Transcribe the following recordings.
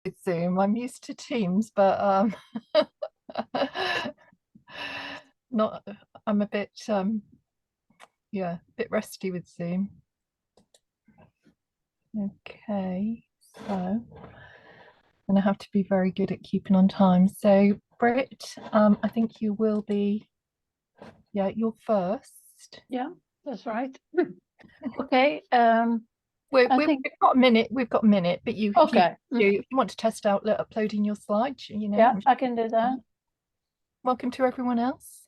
with Zoom. I'm used to Teams, but not. I'm a bit yeah, a bit rusty with Zoom. Okay, so I'm gonna have to be very good at keeping on time. So Britt, I think you will be. Yeah, you're first. Yeah, that's right. Okay. We've got a minute. We've got a minute, but you Okay. if you want to test out uploading your slides, you know. Yeah, I can do that. Welcome to everyone else.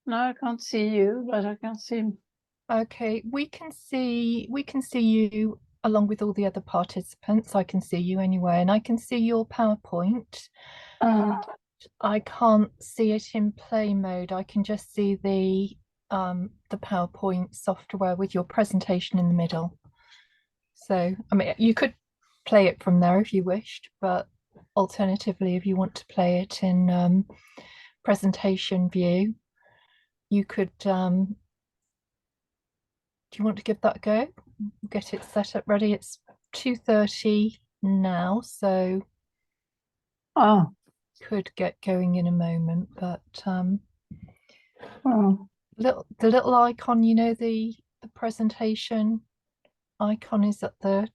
No, I can't see you, but I can see. Okay, we can see you along with all the other participants. I can see you anyway, and I can see your PowerPoint. I can't see it in play mode. I can just see the PowerPoint software with your presentation in the middle. So, I mean, you could play it from there if you wished, but alternatively, if you want to play it in presentation view, you could. Do you want to give that a go? Get it set up ready. It's 2:30 now, so could get going in a moment. But the little icon, you know, the presentation icon is at the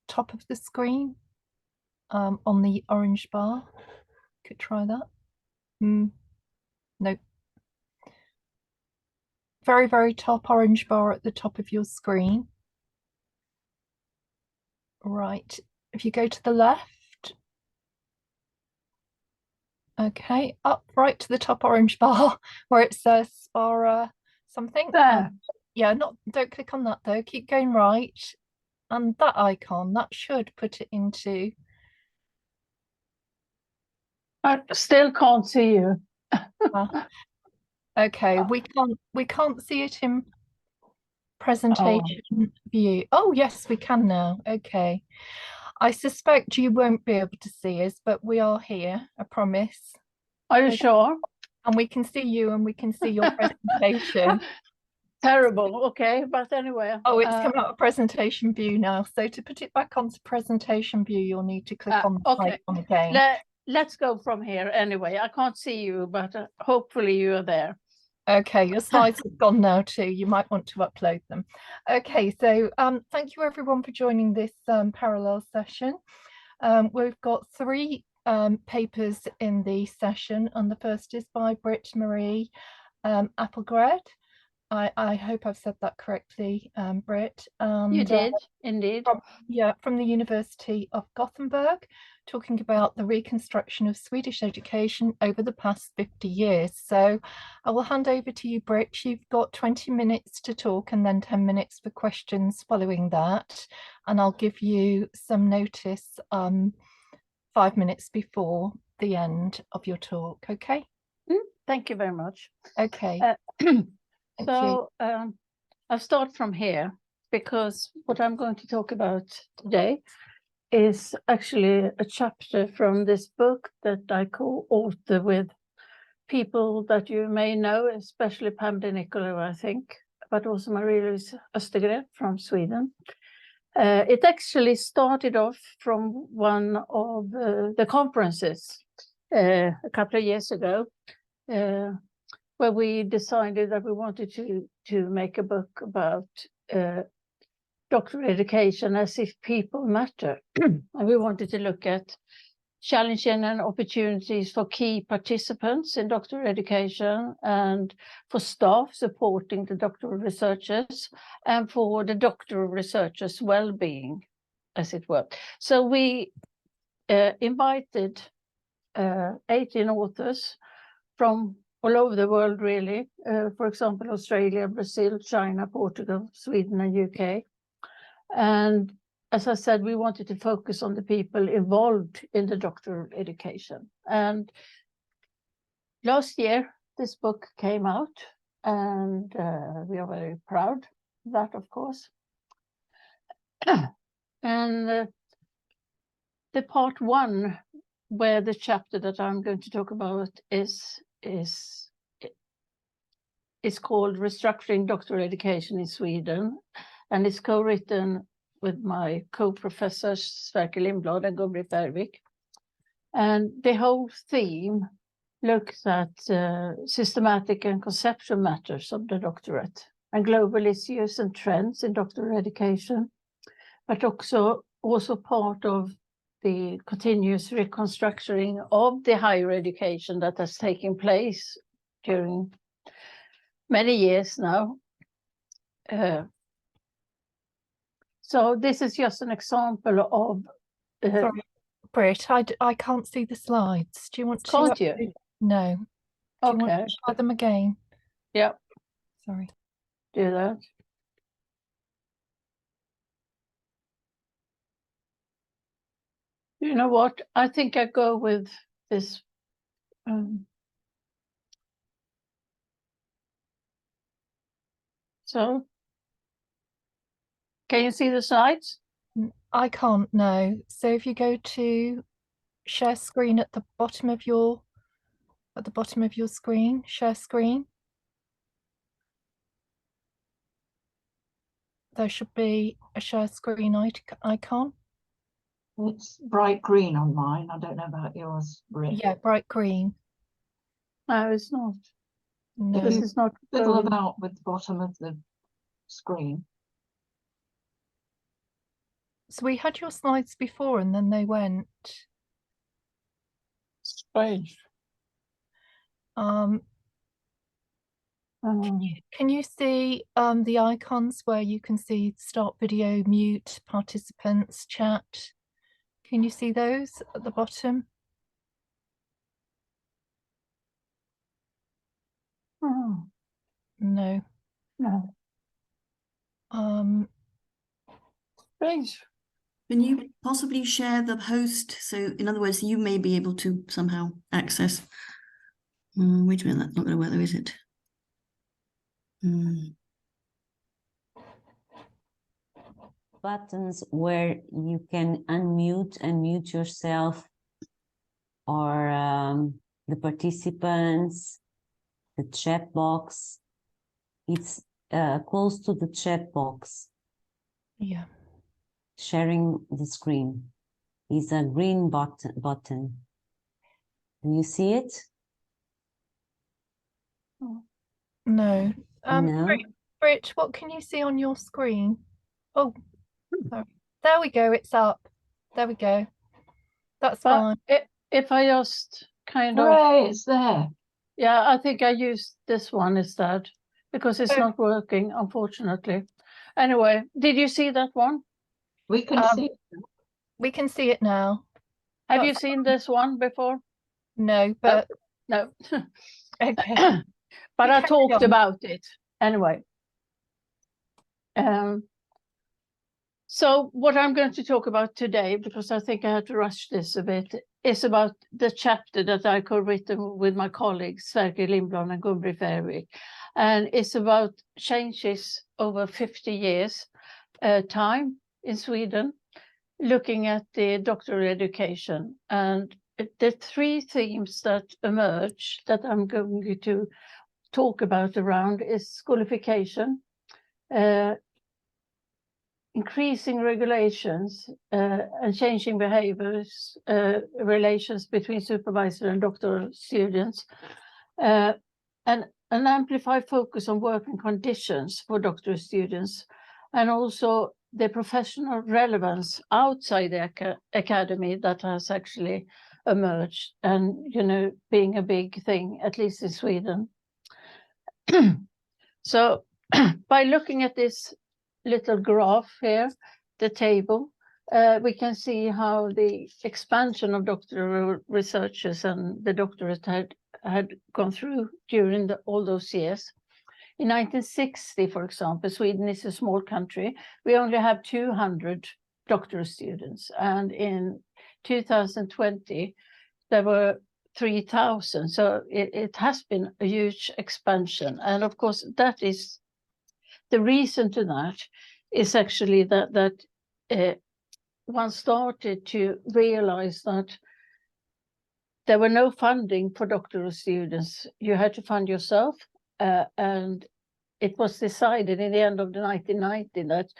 top of the screen on the orange bar. Could try that. Nope. Very, very top orange bar at the top of your screen. Right. If you go to the left. Okay, up right to the top orange bar where it says SRHE something. There. Yeah, don't click on that though. Keep going right. And that icon, that should put it into. I still can't see you. Okay, we can't see it in presentation view. Oh yes, we can now. Okay. I suspect you won't be able to see us, but we are here, I promise. Are you sure? And we can see you and we can see your presentation. Terrible. Okay, but anyway. Oh, it's come out of presentation view now. So to put it back onto presentation view, you'll need to click on the icon again. Let's go from here anyway. I can't see you, but hopefully you are there. Okay, your slides have gone now too. You might want to upload them. Okay, so thank you everyone for joining this parallel session. We've got three papers in the session, and the first is by Britt Marie Applegred. I hope I've said that correctly, Britt. And, you did, indeed. From the University of Gothenburg, talking about the reconstruction of Swedish education over the past 50 years. So I will hand over to you, Britt. You've got 20 minutes to talk and then 10 minutes for questions following that. And I'll give you some notice 5 minutes before the end of your talk, okay? Thank you very much. Okay. So I'll start from here, because what I'm going to talk about today is actually a chapter from this book that I co-author with people that you may know, especially Pam de Nicola, I think, but also Marie-Louise Östergren from Sweden. It actually started off from one of the conferences a couple of years ago, where we decided that we wanted to make a book about doctoral education as if people matter. And we wanted to look at challenges and opportunities for key participants in doctoral education, and for staff supporting the doctoral researchers, and for the doctoral researchers' well-being, as it were. So we invited 18 authors from all over the world, really. For example, Australia, Brazil, China, Portugal, Sweden, and UK. And as I said, we wanted to focus on the people involved in the doctoral education. And last year, this book came out, and we are very proud of that, of course. And the part one, where the chapter that I'm going to talk about is called Restructuring Doctoral Education in Sweden, and it's co-written with my co-professors Sverker Lindblad and Gun-Britt Bergvik. And the whole theme looks at systematic and conceptual matters of the doctorate and global issues and trends in doctoral education, but also part of the continuous reconstructing of the higher education that has taken place during many years now. So this is just an example of... Sorry, Britt, I can't see the slides. Do you want to... Can't you? No. Do you want Okay. to try them again? Yeah. Sorry. Do that. You know what? I think I go with this. So, can you see the slides? I can't, no. So if you go to share screen at the bottom of your screen, share screen. There should be a share screen icon. It's bright green on mine. I don't know about yours, Britt. Yeah, bright green. No, it's not. No. This is not. Fiddle about with the bottom of the screen. So we had your slides before and then they went. Strange. Can you see the icons where you can see start video, mute, participants, chat? Can you see those at the bottom? Oh. No. No. Strange. Can you possibly share the host? So in other words, you may be able to somehow access. Wait a minute, that's not going to work though, is it? Buttons where you can unmute and mute yourself, or the participants, the chat box. It's close to the chat box. Yeah. Sharing the screen is a green button. Can you see it? No. No. Britt, what can you see on your screen? Oh, sorry. There we go. It's up. There we go. That's fine. If I just kind of... Hooray, it's there. Yeah, I think I used this one instead because it's not working, unfortunately. Anyway, did you see that one? We can see it. We can see it now. Have you seen this one before? No, but... No. Okay. But I talked about it anyway. So what I'm going to talk about today, because I think I had to rush this a bit, is about the chapter that I co-written with my colleagues, Sverker Lindblad and Gun-Britt Bergvik. And it's about changes over 50 years time in Sweden, looking at the doctoral education. And the three themes that emerge that I'm going to talk about around is schoolification, increasing regulations and changing behaviors, relations between supervisor and doctoral students, and an amplified focus on working conditions for doctoral students, and also the professional relevance outside the academy that has actually emerged and, you know, being a big thing, at least in Sweden. So by looking at this little graph here, the table, we can see how the expansion of doctoral researchers and the doctorate had gone through during all those years. In 1960, for example, Sweden is a small country. We only have 200 doctoral students. And in 2020, there were 3,000. So it has been a huge expansion. And of course, that is the reason to that is actually that one started to realize that there were no funding for doctoral students. You had to fund yourself. And it was decided in the end of the 1990s that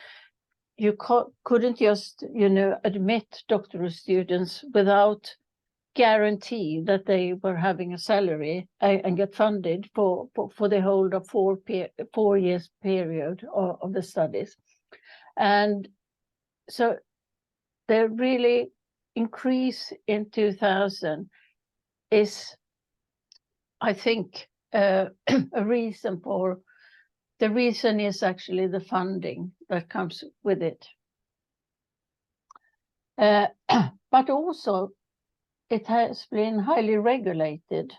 you couldn't just, admit doctoral students without guarantee that they were having a salary and get funded for the whole of 4 years period of the studies. And so the really increase in 2000 is, I think, a reason for. The reason is actually the funding that comes with it. But also, it has been highly regulated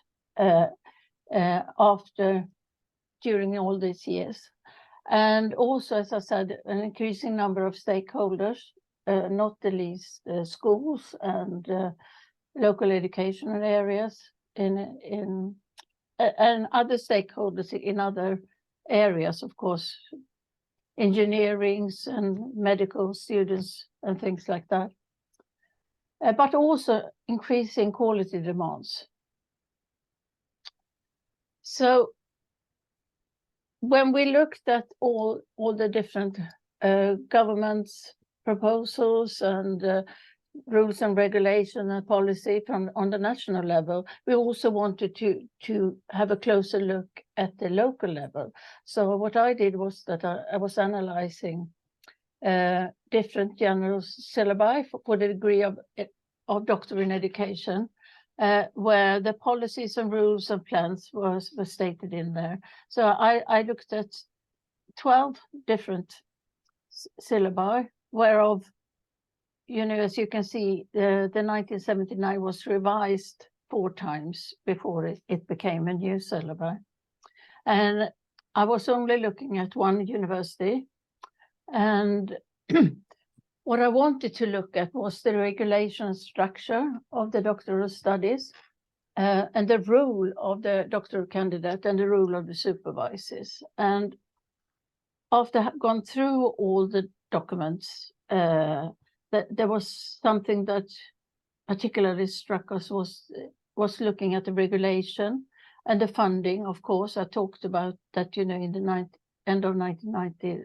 during all these years. And also, as I said, an increasing number of stakeholders, not the least schools and local educational areas and other stakeholders in other areas, of course, engineerings and medical students and things like that. But also increasing quality demands. So when we looked at all the different government's proposals and rules and regulation and policy on the national level, we also wanted to have a closer look at the local level. So what I did was that I was analyzing different general syllabi for the degree of doctor in education, where the policies and rules and plans were stated in there. So I looked at 12 different syllabi, whereof, as you can see, the 1979 was revised 4 times before it became a new syllabi. And I was only looking at one university. And what I wanted to look at was the regulation structure of the doctoral studies and the role of the doctoral candidate and the role of the supervisors. And after gone through all the documents, that there was something that particularly struck us was looking at the regulation and the funding. Of course, I talked about that, in the end of 1990,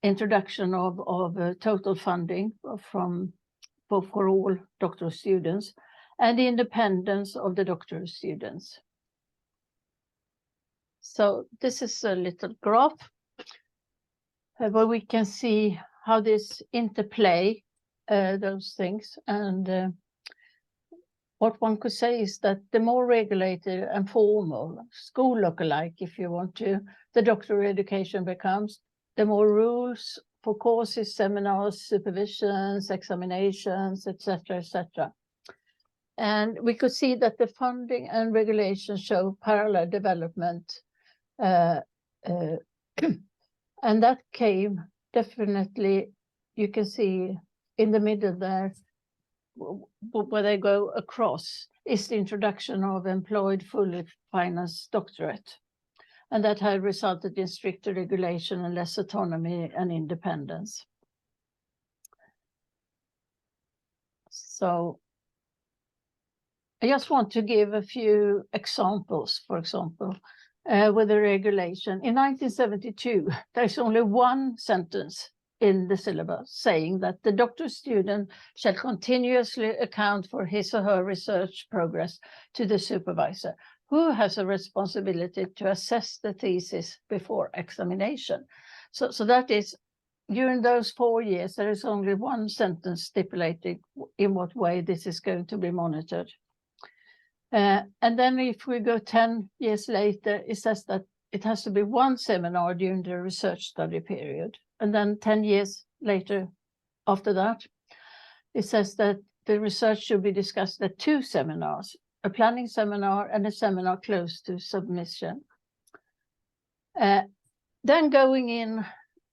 introduction of total funding for all doctoral students and the independence of the doctoral students. So this is a little graph where we can see how this interplay those things. And what one could say is that the more regulated and formal, school look-alike, if you want to, the doctoral education becomes, the more rules for courses, seminars, supervisions, examinations, etc., etc. And we could see that the funding and regulation show parallel development. And that came definitely, you can see in the middle there, where they go across, is the introduction of employed, fully financed doctorate. And that had resulted in stricter regulation and less autonomy and independence. So I just want to give a few examples, for example, with the regulation. In 1972, there's only one sentence in the syllabus saying that the doctoral student shall continuously account for his or her research progress to the supervisor, who has a responsibility to assess the thesis before examination. So that is, during those 4 years, there is only one sentence stipulating in what way this is going to be monitored. And then if we go 10 years later, it says that it has to be one seminar during the research study period. And then 10 years later, after that, it says that the research should be discussed at 2 seminars, a planning seminar and a seminar close to submission. Then going in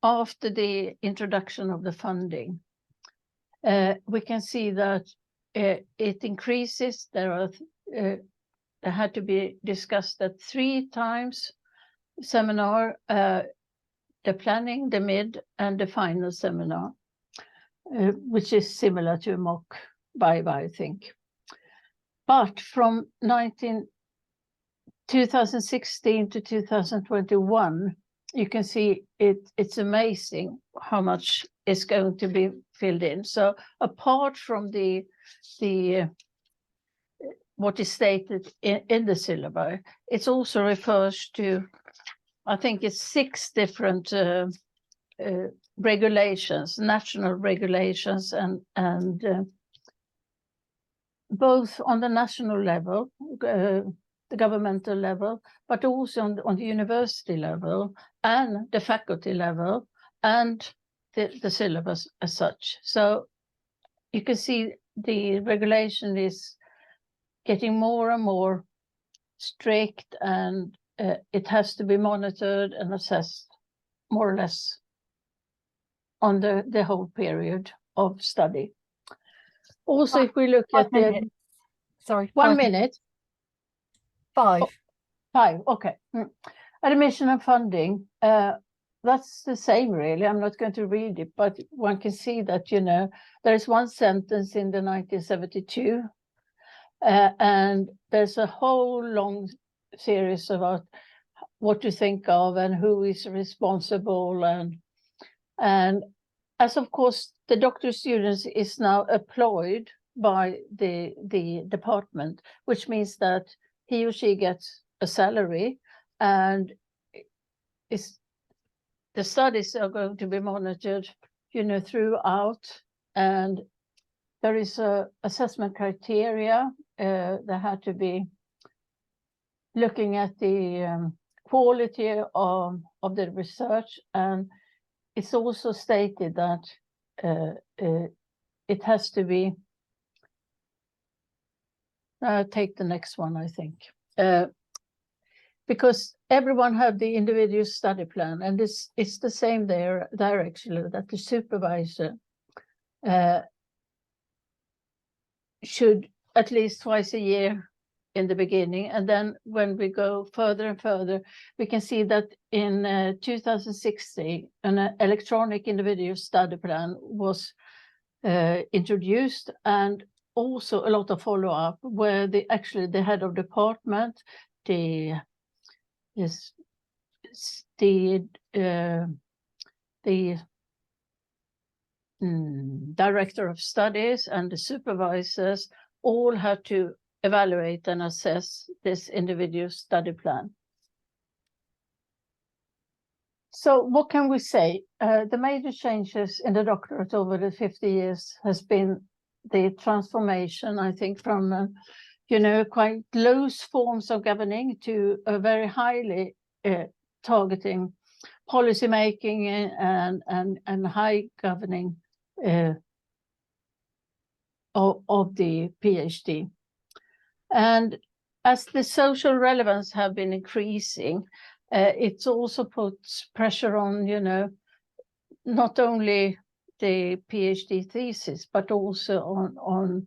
after the introduction of the funding, we can see that it increases. There had to be discussed at 3 times seminar, the planning, the mid, and the final seminar, which is similar to a mock viva, I think. But from 2016 to 2021, you can see it's amazing how much is going to be filled in. So apart from the what is stated in the syllabi, it also refers to, I think it's 6 different regulations, national regulations, and both on the national level, the governmental level, but also on the university level and the faculty level and the syllabus as such. So you can see the regulation is getting more and more strict, and it has to be monitored and assessed more or less on the whole period of study. Also, if we look at the... Sorry, 1 minute. 5. 5, okay. Admission and funding, that's the same really. I'm not going to read it, but one can see that, you know, there is one sentence in the 1972, and there's a whole long series about what to think of and who is responsible, and as of course the doctor students is now employed by the department, which means that he or she gets a salary, and the studies are going to be monitored, you know, throughout, and there is a assessment criteria. There had to be looking at the quality of the research, and it's also stated that it has to be, take the next one, I think, because everyone have the individual study plan, and it's the same there actually, that the supervisor should at least twice a year in the beginning, and then when we go further and further, we can see that in 2016 an electronic individual study plan was introduced, and also a lot of follow-up where the head of department, the director of studies and the supervisors all had to evaluate and assess this individual study plan. So what can we say? The major changes in the doctorate over the 50 years has been the transformation, I think, from you know, quite loose forms of governing to a very highly targeting policy making and high governing of the PhD. And as the social relevance have been increasing, it's also puts pressure on, you know, not only the PhD thesis, but also on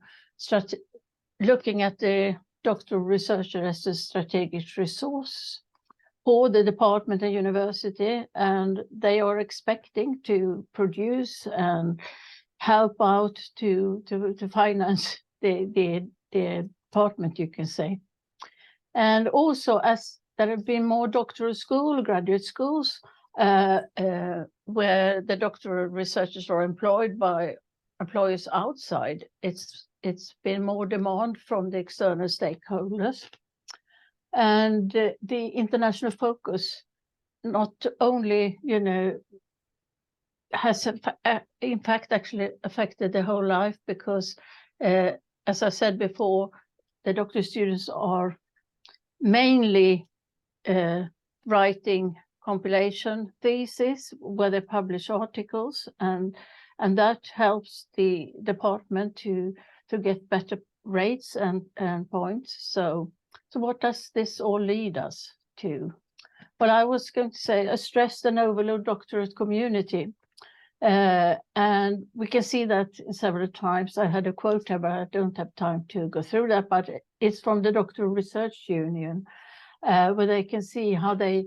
looking at the doctoral researcher as a strategic resource for the department and university, and they are expecting to produce and help out to finance the department, you can say. And also, as there have been more doctoral school, graduate schools, where the doctoral researchers are employed by employers outside, it's been more demand from the external stakeholders. And the international focus not only, you know, has in fact actually affected the whole life, because as I said before, the doctor students are mainly writing compilation theses where they publish articles, and that helps the department to get better rates and points. So what does this all lead us to? Well, I was going to say a stressed and overloaded doctorate community. And we can see that several times. I had a quote here, but I don't have time to go through that, but it's from the Doctoral Research Union, where they can see how they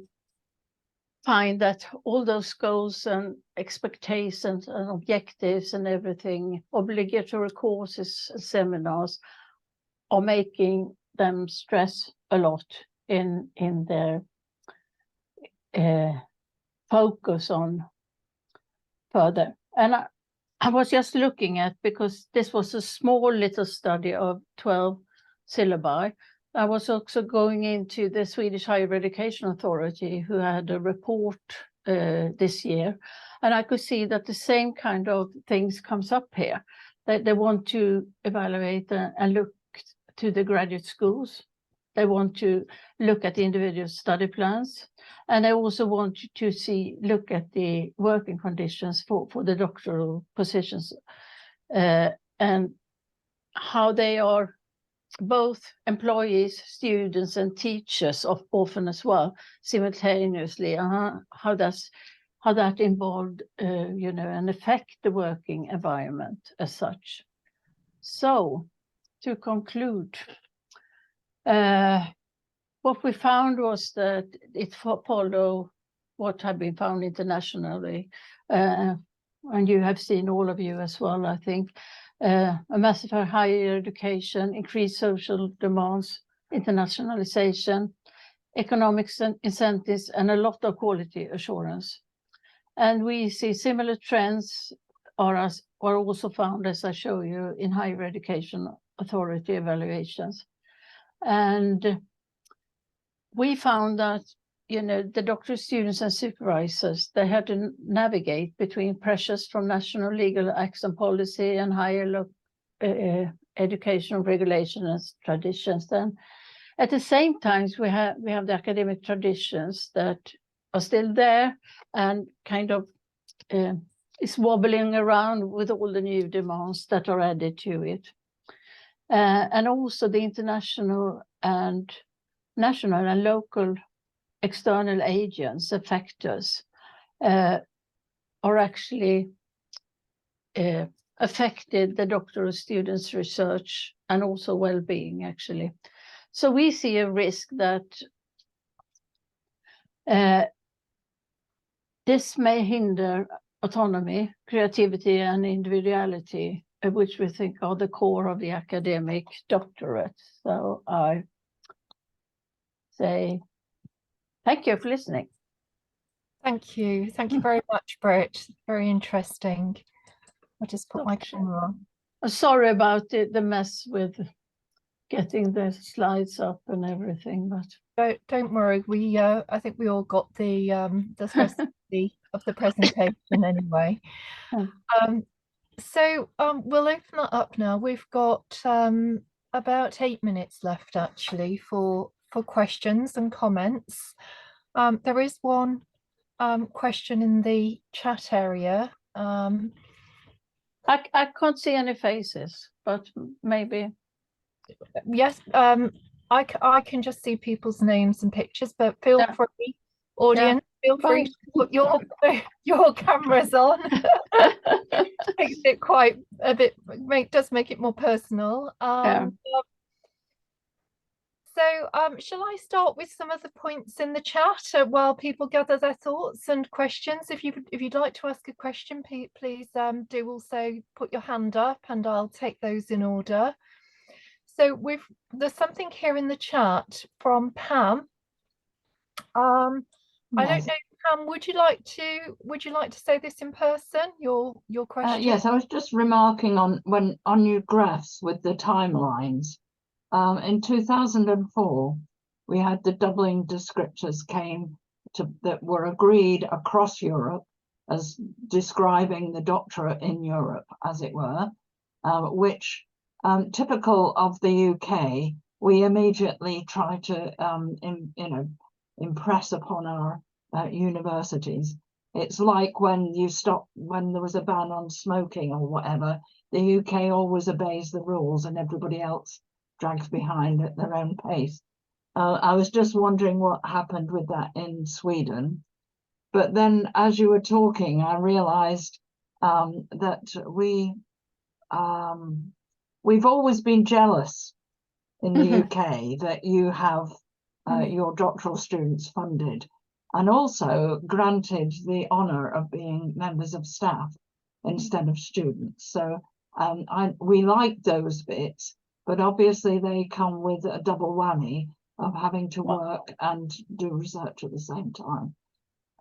find that all those goals and expectations and objectives and everything, obligatory courses and seminars, are making them stress a lot in their focus on further. And I was just looking at, because this was a small little study of 12 syllabi, I was also going into the Swedish Higher Education Authority, who had a report this year, and I could see that the same kind of things comes up here. That they want to evaluate and look to the graduate schools. They want to look at the individual study plans, and they also want to look at the working conditions for the doctoral positions, and how they are both employees, students, and teachers often as well, simultaneously. How that involved, and affect the working environment as such. So, to conclude, what we found was that it followed what had been found internationally, and you have seen, all of you as well, I think, a massive higher education, increased social demands, internationalization, economic incentives, and a lot of quality assurance. And we see similar trends are also found, as I show you, in higher education authority evaluations. And we found that, the doctoral students and supervisors, they had to navigate between pressures from national legal action policy and higher educational regulation and traditions. Then, at the same time, we have the academic traditions that are still there and kind of is wobbling around with all the new demands that are added to it. And also the international and national and local external agents and factors are actually affected the doctoral students' research and also well-being, actually. So we see a risk that this may hinder autonomy, creativity, and individuality, which we think are the core of the academic doctorate. So I say thank you for listening. Thank you. Thank you very much, Britt. Very interesting. I'll just put my camera on. Sorry about the mess with getting the slides up and everything, but don't worry. We I think we all got the thrust of the presentation anyway. So we'll open that up now. We've got about 8 minutes left, actually, for questions and comments. There is one question in the chat area. I can't see any faces, but maybe. Yes, I can just see people's names and pictures, but feel free, audience, feel free to put your cameras on. Makes it quite a bit, does make it more personal. So shall I start with some of the points in the chat while people gather their thoughts and questions? If you'd like to ask a question, please do also put your hand up and I'll take those in order. So there's something here in the chat from Pam. I don't know, Pam, would you like to say this in person, your question? Yes, I was just remarking on your graphs with the timelines. In 2004, we had the doubling descriptors that were agreed across Europe as describing the doctorate in Europe, as it were, which, typical of the UK, we immediately try to impress upon our universities. It's like when there was a ban on smoking or whatever, the UK always obeys the rules and everybody else drags behind at their own pace. I was just wondering what happened with that in Sweden. But then as you were talking, I realized that we've always been jealous in the UK that you have your doctoral students funded, and also granted the honour of being members of staff instead of students. So we like those bits, but obviously they come with a double whammy of having to work and do research at the same time.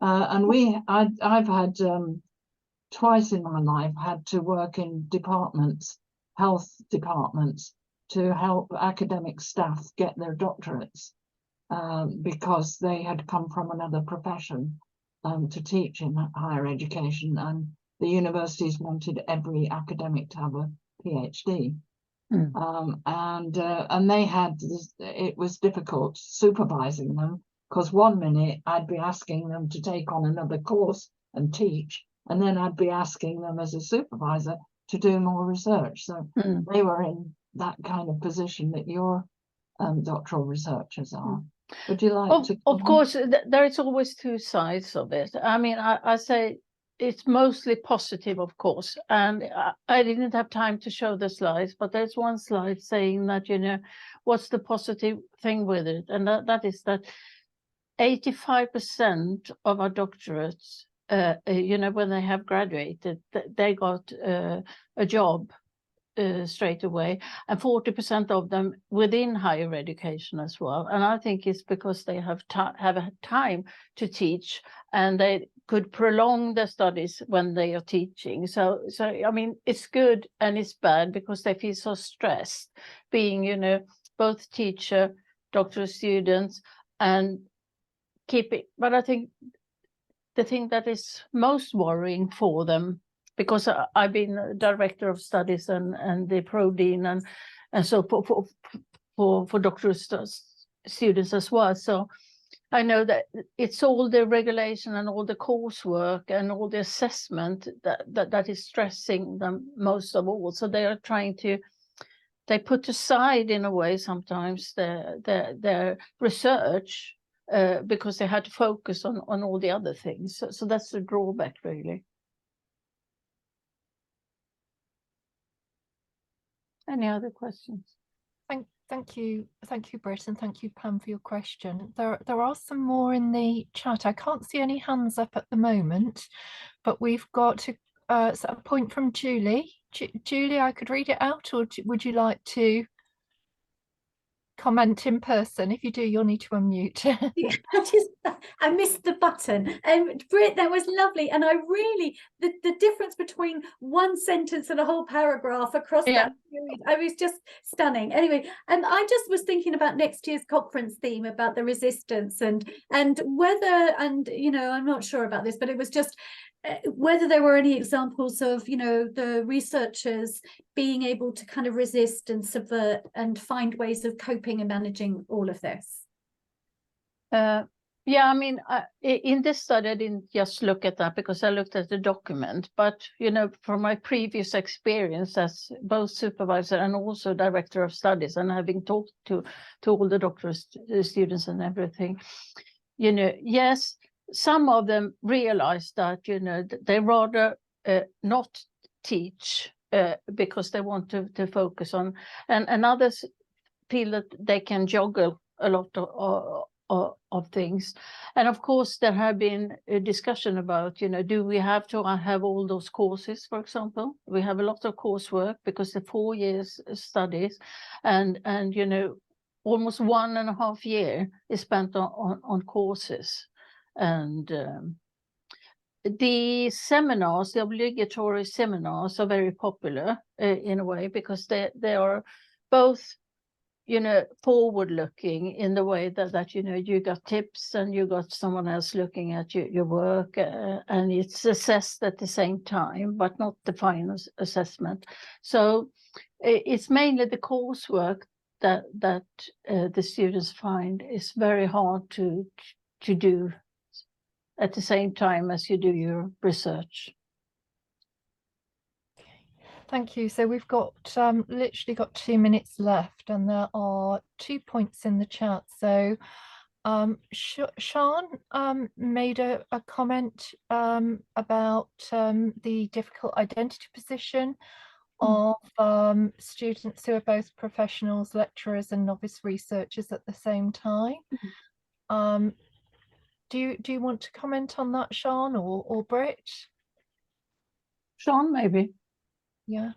And I've had twice in my life had to work in departments, health departments, to help academic staff get their doctorates because they had come from another profession to teach in higher education, and the universities wanted every academic to have a PhD. And they had this, it was difficult supervising them, because one minute I'd be asking them to take on another course and teach, and then I'd be asking them as a supervisor to do more research. So they were in that kind of position that your doctoral researchers are. Would you like to? Of course, there is always two sides of it. I mean, I say it's mostly positive, of course, and I didn't have time to show the slides, but there's one slide saying that, you know, what's the positive thing with it, and that is that 85% of our doctorates, you know, when they have graduated, they got a job straight away, and 40% of them within higher education as well. And I think it's because they have had time to teach, and they could prolong their studies when they are teaching. So I mean, it's good and it's bad, because they feel so stressed being, you know, both teacher, doctoral students, and keep it. But I think the thing that is most worrying for them, because I've been a director of studies and the pro-dean and so for doctoral students as well. So I know that it's all the regulation and all the coursework and all the assessment that is stressing them most of all. So they are trying to, they put aside in a way sometimes their research because they had to focus on all the other things. So that's the drawback, really. Any other questions? Thank you, Britt, and thank you, Pam, for your question. There are some more in the chat. I can't see any hands up at the moment, but we've got a point from Julie. Julie, I could read it out, or would you like to comment in person? If you do, you'll need to unmute. I missed the button. Britt, that was lovely, and I really the difference between one sentence and a whole paragraph across that period, I was just stunning. Anyway, I just was thinking about next year's conference theme about the resistance and whether, and you know, I'm not sure about this, but it was just whether there were any examples of, you know, the researchers being able to kind of resist and subvert and find ways of coping and managing all of this. Yeah, I mean, in this study, I didn't just look at that because I looked at the document, but, you know, from my previous experience as both supervisor and also director of studies, and having talked to all the doctoral students and everything, you know, yes, some of them realized that, you know, they rather not teach because they want to focus on, and others feel that they can juggle a lot of things. And of course, there have been a discussion about, you know, do we have to have all those courses, for example? We have a lot of coursework because the 4 years studies, and you know, almost 1.5 years is spent on courses. And the seminars, the obligatory seminars, are very popular in a way, because they are both, you know, forward-looking in the way that you know, you got tips and you got someone else looking at your work, and it's assessed at the same time, but not the final assessment. So it's mainly the coursework that the students find is very hard to do at the same time as you do your research. Thank you. So we've got literally got 2 minutes left, and there are 2 points in the chat. So Sean made a comment about the difficult identity position of students who are both professionals, lecturers, and novice researchers at the same time. Do you want to comment on that, Sean, or Britt? Sean, maybe. Yeah.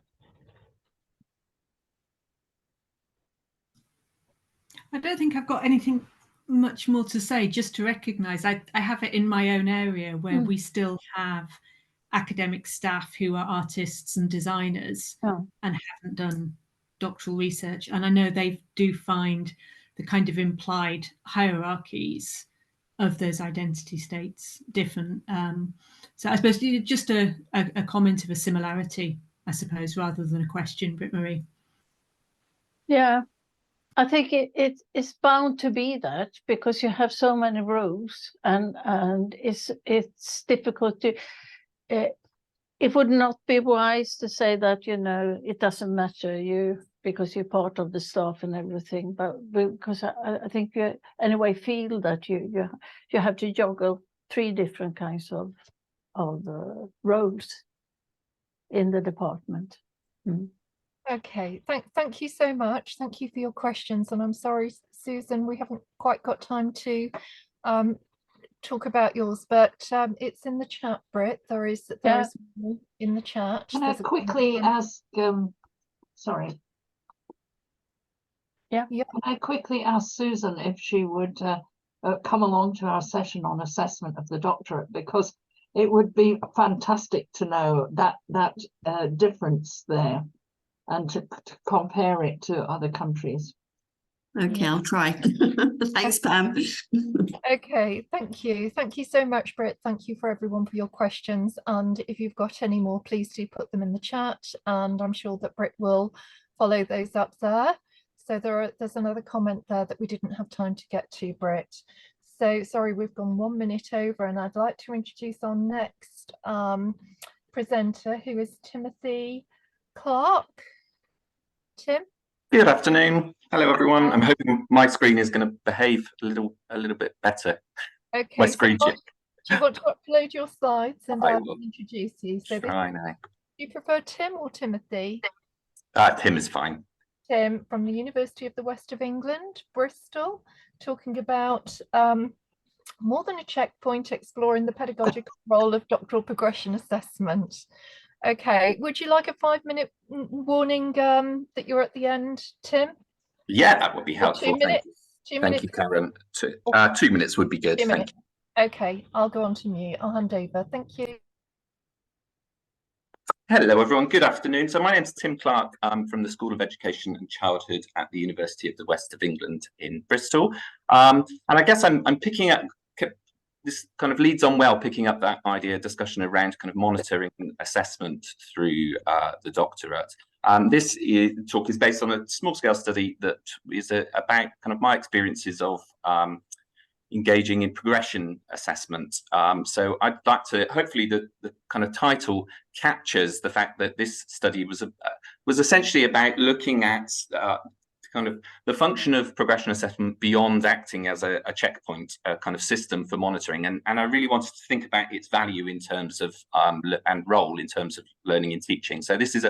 I don't think I've got anything much more to say, just to recognise I have it in my own area where we still have academic staff who are artists and designers and haven't done doctoral research. And I know they do find the kind of implied hierarchies of those identity states different. So I suppose just a comment of a similarity, I suppose, rather than a question, Britt-Marie. Yeah, I think it's bound to be that, because you have so many rules, and it's difficult to. It would not be wise to say that, you know, it doesn't matter because you're part of the staff and everything, but because I think you anyway feel that you have to juggle 3 different kinds of roles in the department. Okay, thank you so much. Thank you for your questions. And I'm sorry, Susan, we haven't quite got time to talk about yours, but it's in the chat, Britt. There is in the chat. Can I quickly ask, sorry. Yeah. Can I quickly ask Susan if she would come along to our session on assessment of the doctorate, because it would be fantastic to know that difference there and to compare it to other countries. Okay, I'll try. Thanks, Pam. Okay, thank you. Thank you so much, Britt. Thank you for everyone for your questions. And if you've got any more, please do put them in the chat. And I'm sure that Britt will follow those up there. So there's another comment there that we didn't have time to get to, Britt. So sorry, we've gone 1 minute over, and I'd like to introduce our next presenter, who is Timothy Clark. Tim? Good afternoon. Hello, everyone. I'm hoping my screen is going to behave a little bit better. Okay. My screen. Do you want to upload your slides and I will introduce you? So do you prefer Tim or Timothy? Tim is fine. Tim from the University of the West of England, Bristol, talking about more than a checkpoint, exploring the pedagogical role of doctoral progression assessment. Okay, would you like a 5-minute warning that you're at the end, Tim? Yeah, that would be helpful. 2 minutes. Thank you, Karen. 2 minutes would be good. Thank you. Okay, I'll go on to mute. I'll hand over. Thank you. Hello, everyone. Good afternoon. So my name is Tim Clark. I'm from the School of Education and Childhood at the University of the West of England in Bristol. And I guess I'm picking up. This kind of leads on well, picking up that discussion around kind of monitoring assessment through the doctorate. This talk is based on a small-scale study that is about kind of my experiences of engaging in progression assessment. So I'd like to, hopefully the kind of title captures the fact that this study was essentially about looking at kind of the function of progression assessment beyond acting as a checkpoint kind of system for monitoring, and I really wanted to think about its value in terms of and role in terms of learning and teaching. So this is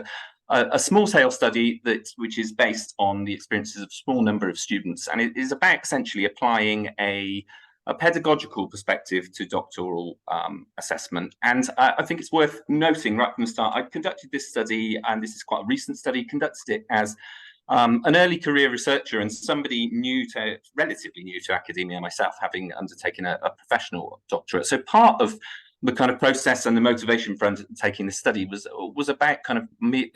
a small-scale study which is based on the experiences of a small number of students, and it is about essentially applying a pedagogical perspective to doctoral assessment. And I think it's worth noting right from the start, I conducted this study, and this is quite a recent study, conducted it as an early career researcher and somebody relatively new to academia myself, having undertaken a professional doctorate. So part of the kind of process and the motivation for undertaking this study was about kind of me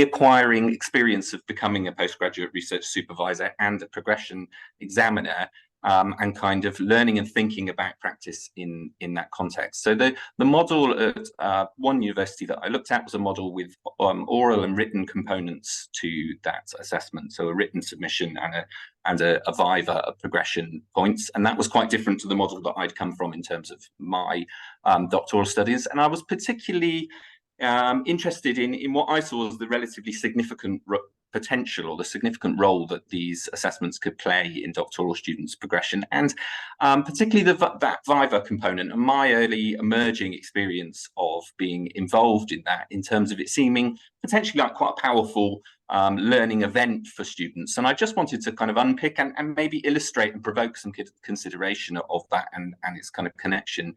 acquiring experience of becoming a postgraduate research supervisor and a progression examiner, and kind of learning and thinking about practice in that context. So the model at one university that I looked at was a model with oral and written components to that assessment. So a written submission and a viva of progression points. And that was quite different to the model that I'd come from in terms of my doctoral studies. And I was particularly interested in what I saw as the relatively significant potential or the significant role that these assessments could play in doctoral students' progression, and particularly that Viva component and my early emerging experience of being involved in that, in terms of it seeming potentially like quite a powerful learning event for students. And I just wanted to kind of unpick and maybe illustrate and provoke some consideration of that and its kind of connection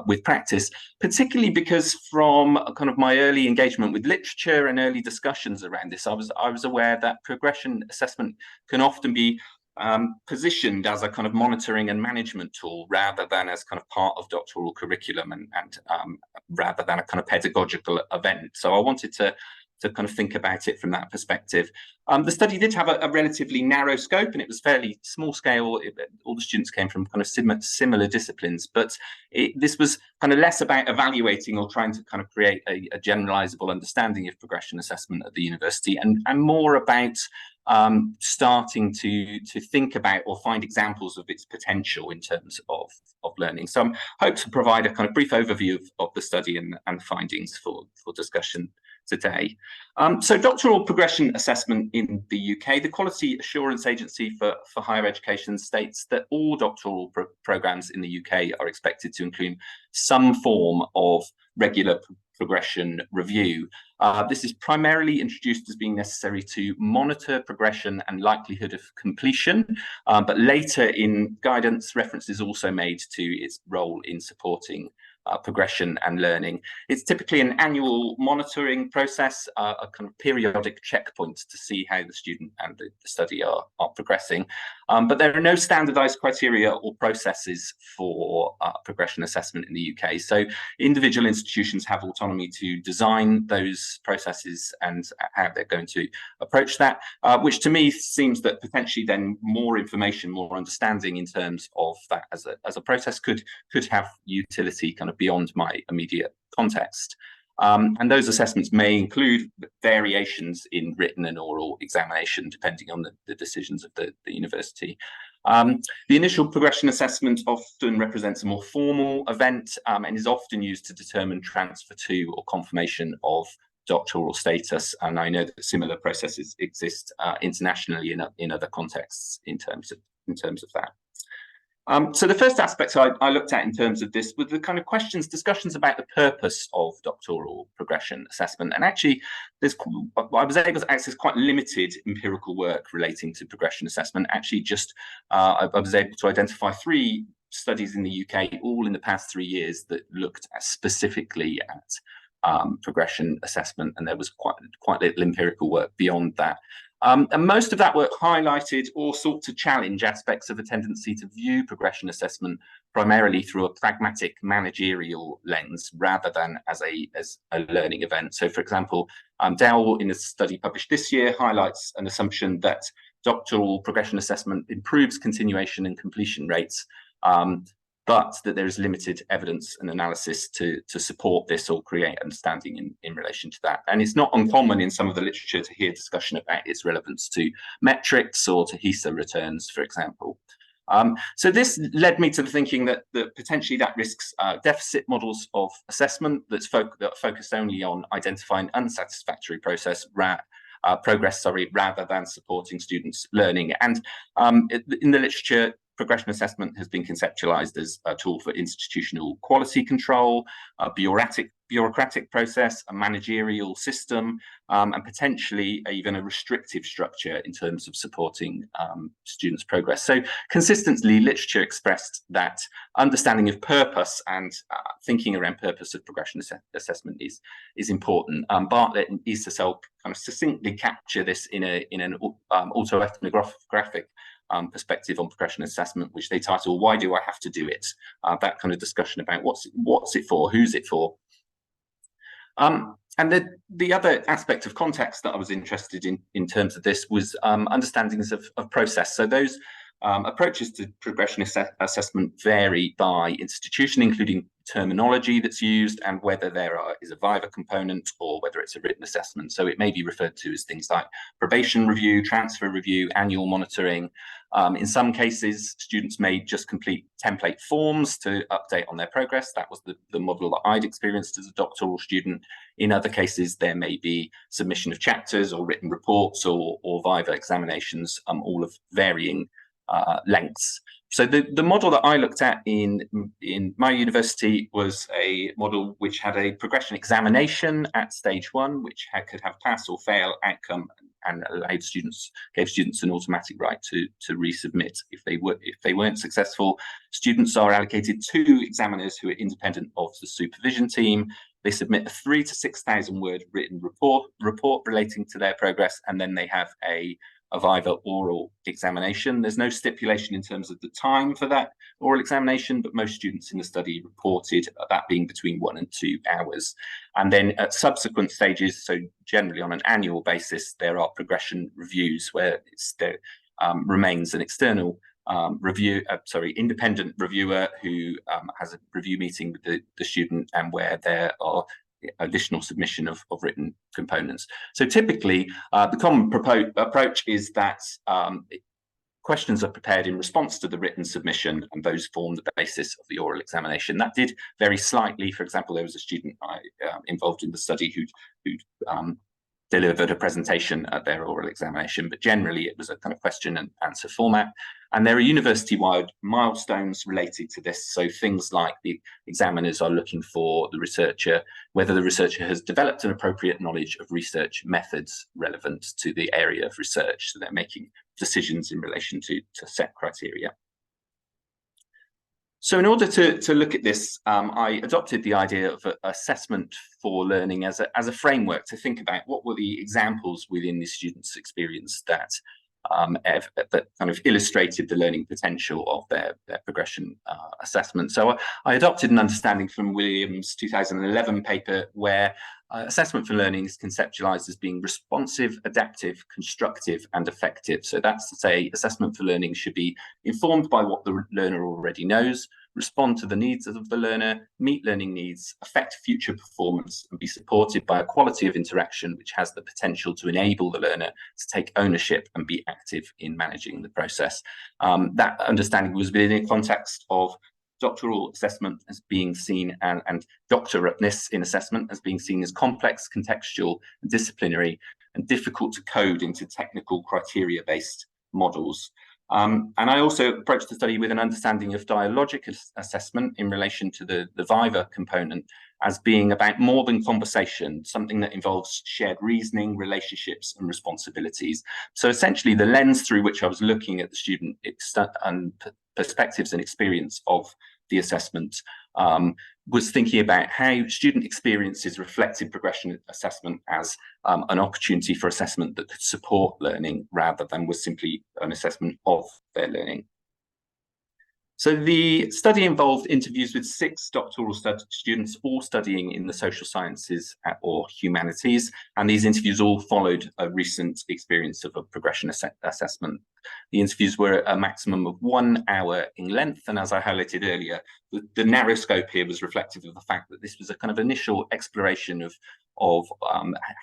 with practice, particularly because from kind of my early engagement with literature and early discussions around this, I was aware that progression assessment can often be positioned as a kind of monitoring and management tool rather than as kind of part of doctoral curriculum and rather than a kind of pedagogical event. So I wanted to kind of think about it from that perspective. The study did have a relatively narrow scope, and it was fairly small scale. All the students came from kind of similar disciplines, but this was kind of less about evaluating or trying to kind of create a generalizable understanding of progression assessment at the university, and more about starting to think about or find examples of its potential in terms of learning. So I hope to provide a kind of brief overview of the study and findings for discussion today. So doctoral progression assessment in the UK, the Quality Assurance Agency for Higher Education states that all doctoral programmes in the UK are expected to include some form of regular progression review. This is primarily introduced as being necessary to monitor progression and likelihood of completion, but later in guidance, reference is also made to its role in supporting progression and learning. It's typically an annual monitoring process, a kind of periodic checkpoint to see how the student and the study are progressing. But there are no standardized criteria or processes for progression assessment in the UK. So individual institutions have autonomy to design those processes and how they're going to approach that, which to me seems that potentially then more information, more understanding in terms of that as a process could have utility kind of beyond my immediate context. And those assessments may include variations in written and oral examination, depending on the decisions of the university. The initial progression assessment often represents a more formal event and is often used to determine transfer to or confirmation of doctoral status. And I know that similar processes exist internationally in other contexts in terms of that. So the first aspect I looked at in terms of this were the kind of discussions about the purpose of doctoral progression assessment. And actually, I was able to access quite limited empirical work relating to progression assessment. Actually, I was able to identify 3 studies in the UK, all in the past 3 years, that looked specifically at progression assessment, and there was quite little empirical work beyond that. And most of that work highlighted or sought to challenge aspects of a tendency to view progression assessment primarily through a pragmatic managerial lens rather than as a learning event. So, for example, Dell, in a study published this year, highlights an assumption that doctoral progression assessment improves continuation and completion rates, but that there is limited evidence and analysis to support this or create understanding in relation to that. And it's not uncommon in some of the literature to hear discussion about its relevance to metrics or to HESA returns, for example. So this led me to the thinking that potentially that risks deficit models of assessment that focus only on identifying unsatisfactory progress rather than supporting students' learning. And in the literature, progression assessment has been conceptualized as a tool for institutional quality control, a bureaucratic process, a managerial system, and potentially even a restrictive structure in terms of supporting students' progress. So consistently, literature expressed that understanding of purpose and thinking around purpose of progression assessment is important. Bartlett and Isasel kind of succinctly capture this in an autoethnographic perspective on progression assessment, which they title "Why Do I Have to Do It?" That kind of discussion about what's it for, who's it for. And the other aspect of context that I was interested in terms of this was understandings of process. So those approaches to progression assessment vary by institution, including terminology that's used and whether there is a Viva component or whether it's a written assessment. So it may be referred to as things like probation review, transfer review, annual monitoring. In some cases, students may just complete template forms to update on their progress. That was the model that I'd experienced as a doctoral student. In other cases, there may be submission of chapters or written reports or Viva examinations, all of varying lengths. So the model that I looked at in my university was a model which had a progression examination at stage 1, which could have pass or fail outcome, and gave students an automatic right to resubmit if they weren't successful. Students are allocated 2 examiners who are independent of the supervision team. They submit a 3,000 to 6,000 word written report relating to their progress, and then they have a Viva oral examination. There's no stipulation in terms of the time for that oral examination, but most students in the study reported that being between 1 and 2 hours. And then at subsequent stages, so generally on an annual basis, there are progression reviews where there remains an external independent reviewer who has a review meeting with the student, and where there are additional submission of written components. So typically, the common approach is that questions are prepared in response to the written submission, and those form the basis of the oral examination. That did vary slightly. For example, there was a student involved in the study who delivered a presentation at their oral examination, but generally it was a kind of question and answer format. And there are university-wide milestones related to this. So things like the examiners are looking for the researcher, whether the researcher has developed an appropriate knowledge of research methods relevant to the area of research. So they're making decisions in relation to set criteria. So in order to look at this, I adopted the idea of assessment for learning as a framework to think about what were the examples within the student's experience that kind of illustrated the learning potential of their progression assessment. So I adopted an understanding from Williams' 2011 paper where assessment for learning is conceptualized as being responsive, adaptive, constructive, and effective. So that's to say, assessment for learning should be informed by what the learner already knows, respond to the needs of the learner, meet learning needs, affect future performance, and be supported by a quality of interaction which has the potential to enable the learner to take ownership and be active in managing the process. That understanding was within a context of doctoral assessment as being seen and doctorateness in assessment as being seen as complex, contextual, and disciplinary, and difficult to code into technical criteria-based models. And I also approached the study with an understanding of dialogic assessment in relation to the Viva component as being about more than conversation, something that involves shared reasoning, relationships, and responsibilities. So essentially, the lens through which I was looking at the student and perspectives and experience of the assessment was thinking about how student experiences reflected progression assessment as an opportunity for assessment that could support learning rather than was simply an assessment of their learning. So the study involved interviews with 6 doctoral students, all studying in the social sciences or humanities, and these interviews all followed a recent experience of a progression assessment. The interviews were a maximum of 1 hour in length, and as I highlighted earlier, the narrow scope here was reflective of the fact that this was a kind of initial exploration of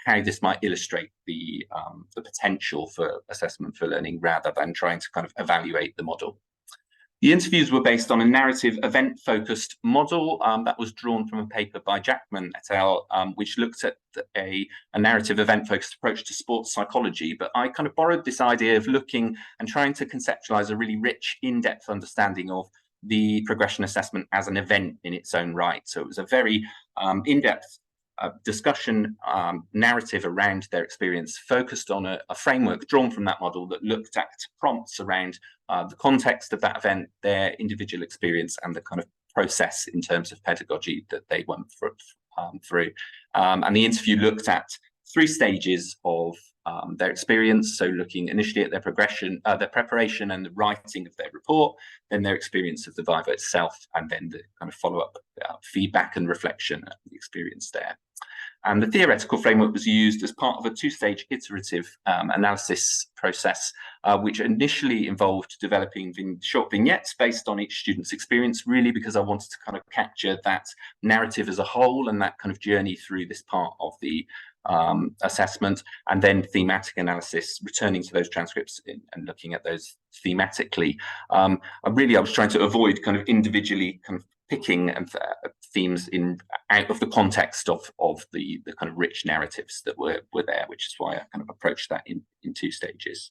how this might illustrate the potential for assessment for learning rather than trying to kind of evaluate the model. The interviews were based on a narrative event-focused model that was drawn from a paper by Jackman et al., which looked at a narrative event-focused approach to sports psychology. But I kind of borrowed this idea of looking and trying to conceptualize a really rich, in-depth understanding of the progression assessment as an event in its own right. So it was a very in-depth discussion narrative around their experience, focused on a framework drawn from that model that looked at prompts around the context of that event, their individual experience, and the kind of process in terms of pedagogy that they went through. And the interview looked at 3 stages of their experience. So looking initially at their progression, their preparation and the writing of their report, then their experience of the Viva itself, and then the kind of follow-up feedback and reflection of the experience there. And the theoretical framework was used as part of a two-stage iterative analysis process, which initially involved developing short vignettes based on each student's experience, really because I wanted to kind of capture that narrative as a whole and that kind of journey through this part of the assessment, and then thematic analysis, returning to those transcripts and looking at those thematically. I was trying to avoid kind of individually kind of picking themes out of the context of the kind of rich narratives that were there, which is why I kind of approached that in two stages.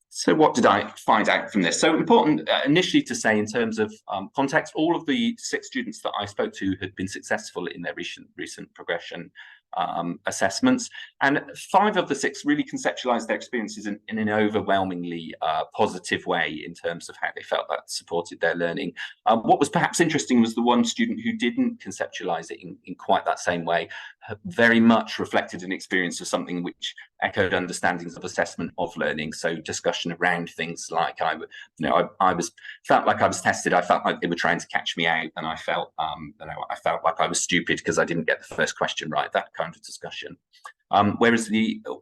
So what did I find out from this? So important initially to say in terms of context, all of the 6 students that I spoke to had been successful in their recent progression assessments, and 5 of the 6 really conceptualized their experiences in an overwhelmingly positive way in terms of how they felt that supported their learning. What was perhaps interesting was the one student who didn't conceptualize it in quite that same way, very much reflected an experience of something which echoed understandings of assessment of learning. So discussion around things like felt like I was tested. I felt like they were trying to catch me out, and I felt I felt like I was stupid because I didn't get the first question right. That kind of discussion. Whereas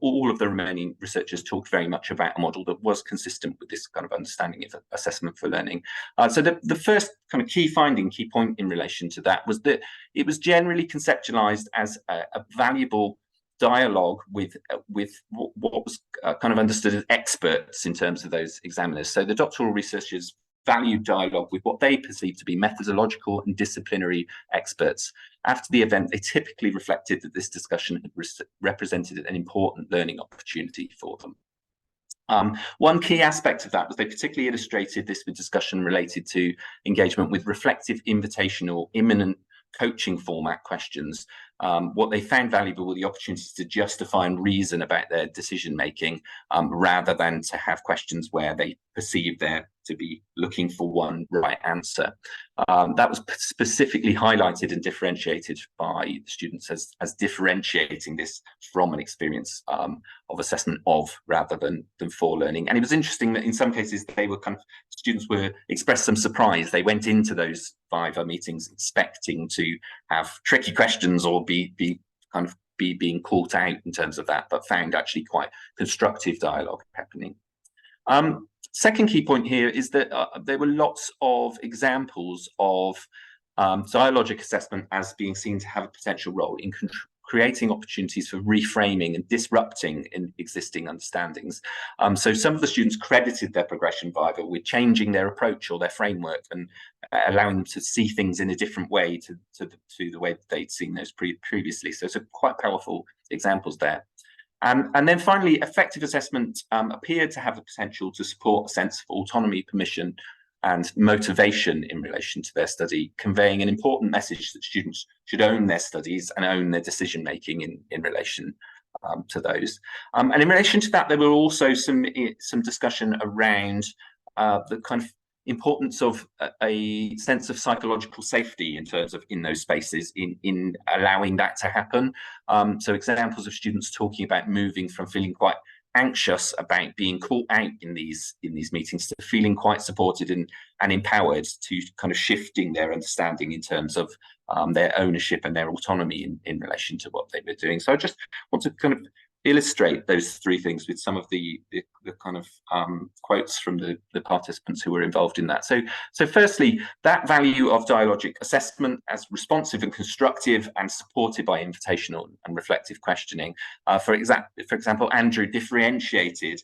all of the remaining researchers talked very much about a model that was consistent with this kind of understanding of assessment for learning. So the first kind of key point in relation to that was that it was generally conceptualized as a valuable dialogue with what was kind of understood as experts in terms of those examiners. So the doctoral researchers valued dialogue with what they perceived to be methodological and disciplinary experts. After the event, they typically reflected that this discussion had represented an important learning opportunity for them. One key aspect of that was they particularly illustrated this with discussion related to engagement with reflective, invitational, imminent coaching format questions. What they found valuable were the opportunities to justify and reason about their decision making, rather than to have questions where they perceive there to be looking for one right answer. That was specifically highlighted and differentiated by the students as differentiating this from an experience of assessment of rather than for learning. And it was interesting that in some cases they were students expressed some surprise. They went into those Viva meetings expecting to have tricky questions or be being caught out in terms of that, but found actually quite constructive dialogue happening. Second key point here is that there were lots of examples of dialogic assessment as being seen to have a potential role in creating opportunities for reframing and disrupting in existing understandings. So some of the students credited their progression Viva with changing their approach or their framework and allowing them to see things in a different way to the way that they'd seen those previously. So some quite powerful examples there. And then finally, effective assessment appeared to have the potential to support a sense of autonomy, permission, and motivation in relation to their study, conveying an important message that students should own their studies and own their decision making in relation to those. And in relation to that, there were also some discussion around the kind of importance of a sense of psychological safety in terms of in those spaces in allowing that to happen. So examples of students talking about moving from feeling quite anxious about being caught out in these meetings to feeling quite supported and empowered, to kind of shifting their understanding in terms of their ownership and their autonomy in relation to what they were doing. So I just want to kind of illustrate those 3 things with some of the kind of quotes from the participants who were involved in that. So firstly, that value of dialogic assessment as responsive and constructive and supported by invitational and reflective questioning. For example, Andrew differentiated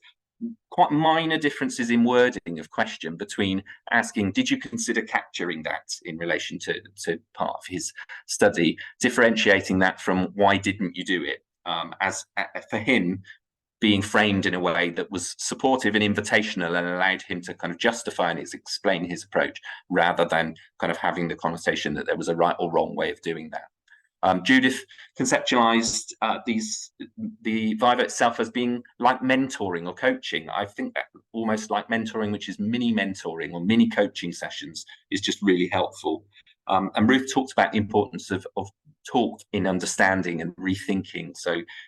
quite minor differences in wording of question between asking, did you consider capturing that in relation to part of his study, differentiating that from why didn't you do it? As for him, being framed in a way that was supportive and invitational and allowed him to kind of justify and explain his approach, rather than kind of having the connotation that there was a right or wrong way of doing that. Judith conceptualized the Viva itself as being like mentoring or coaching. I think that almost like mentoring, which is mini mentoring or mini coaching sessions, is just really helpful. And Ruth talked about the importance of talk in understanding and rethinking,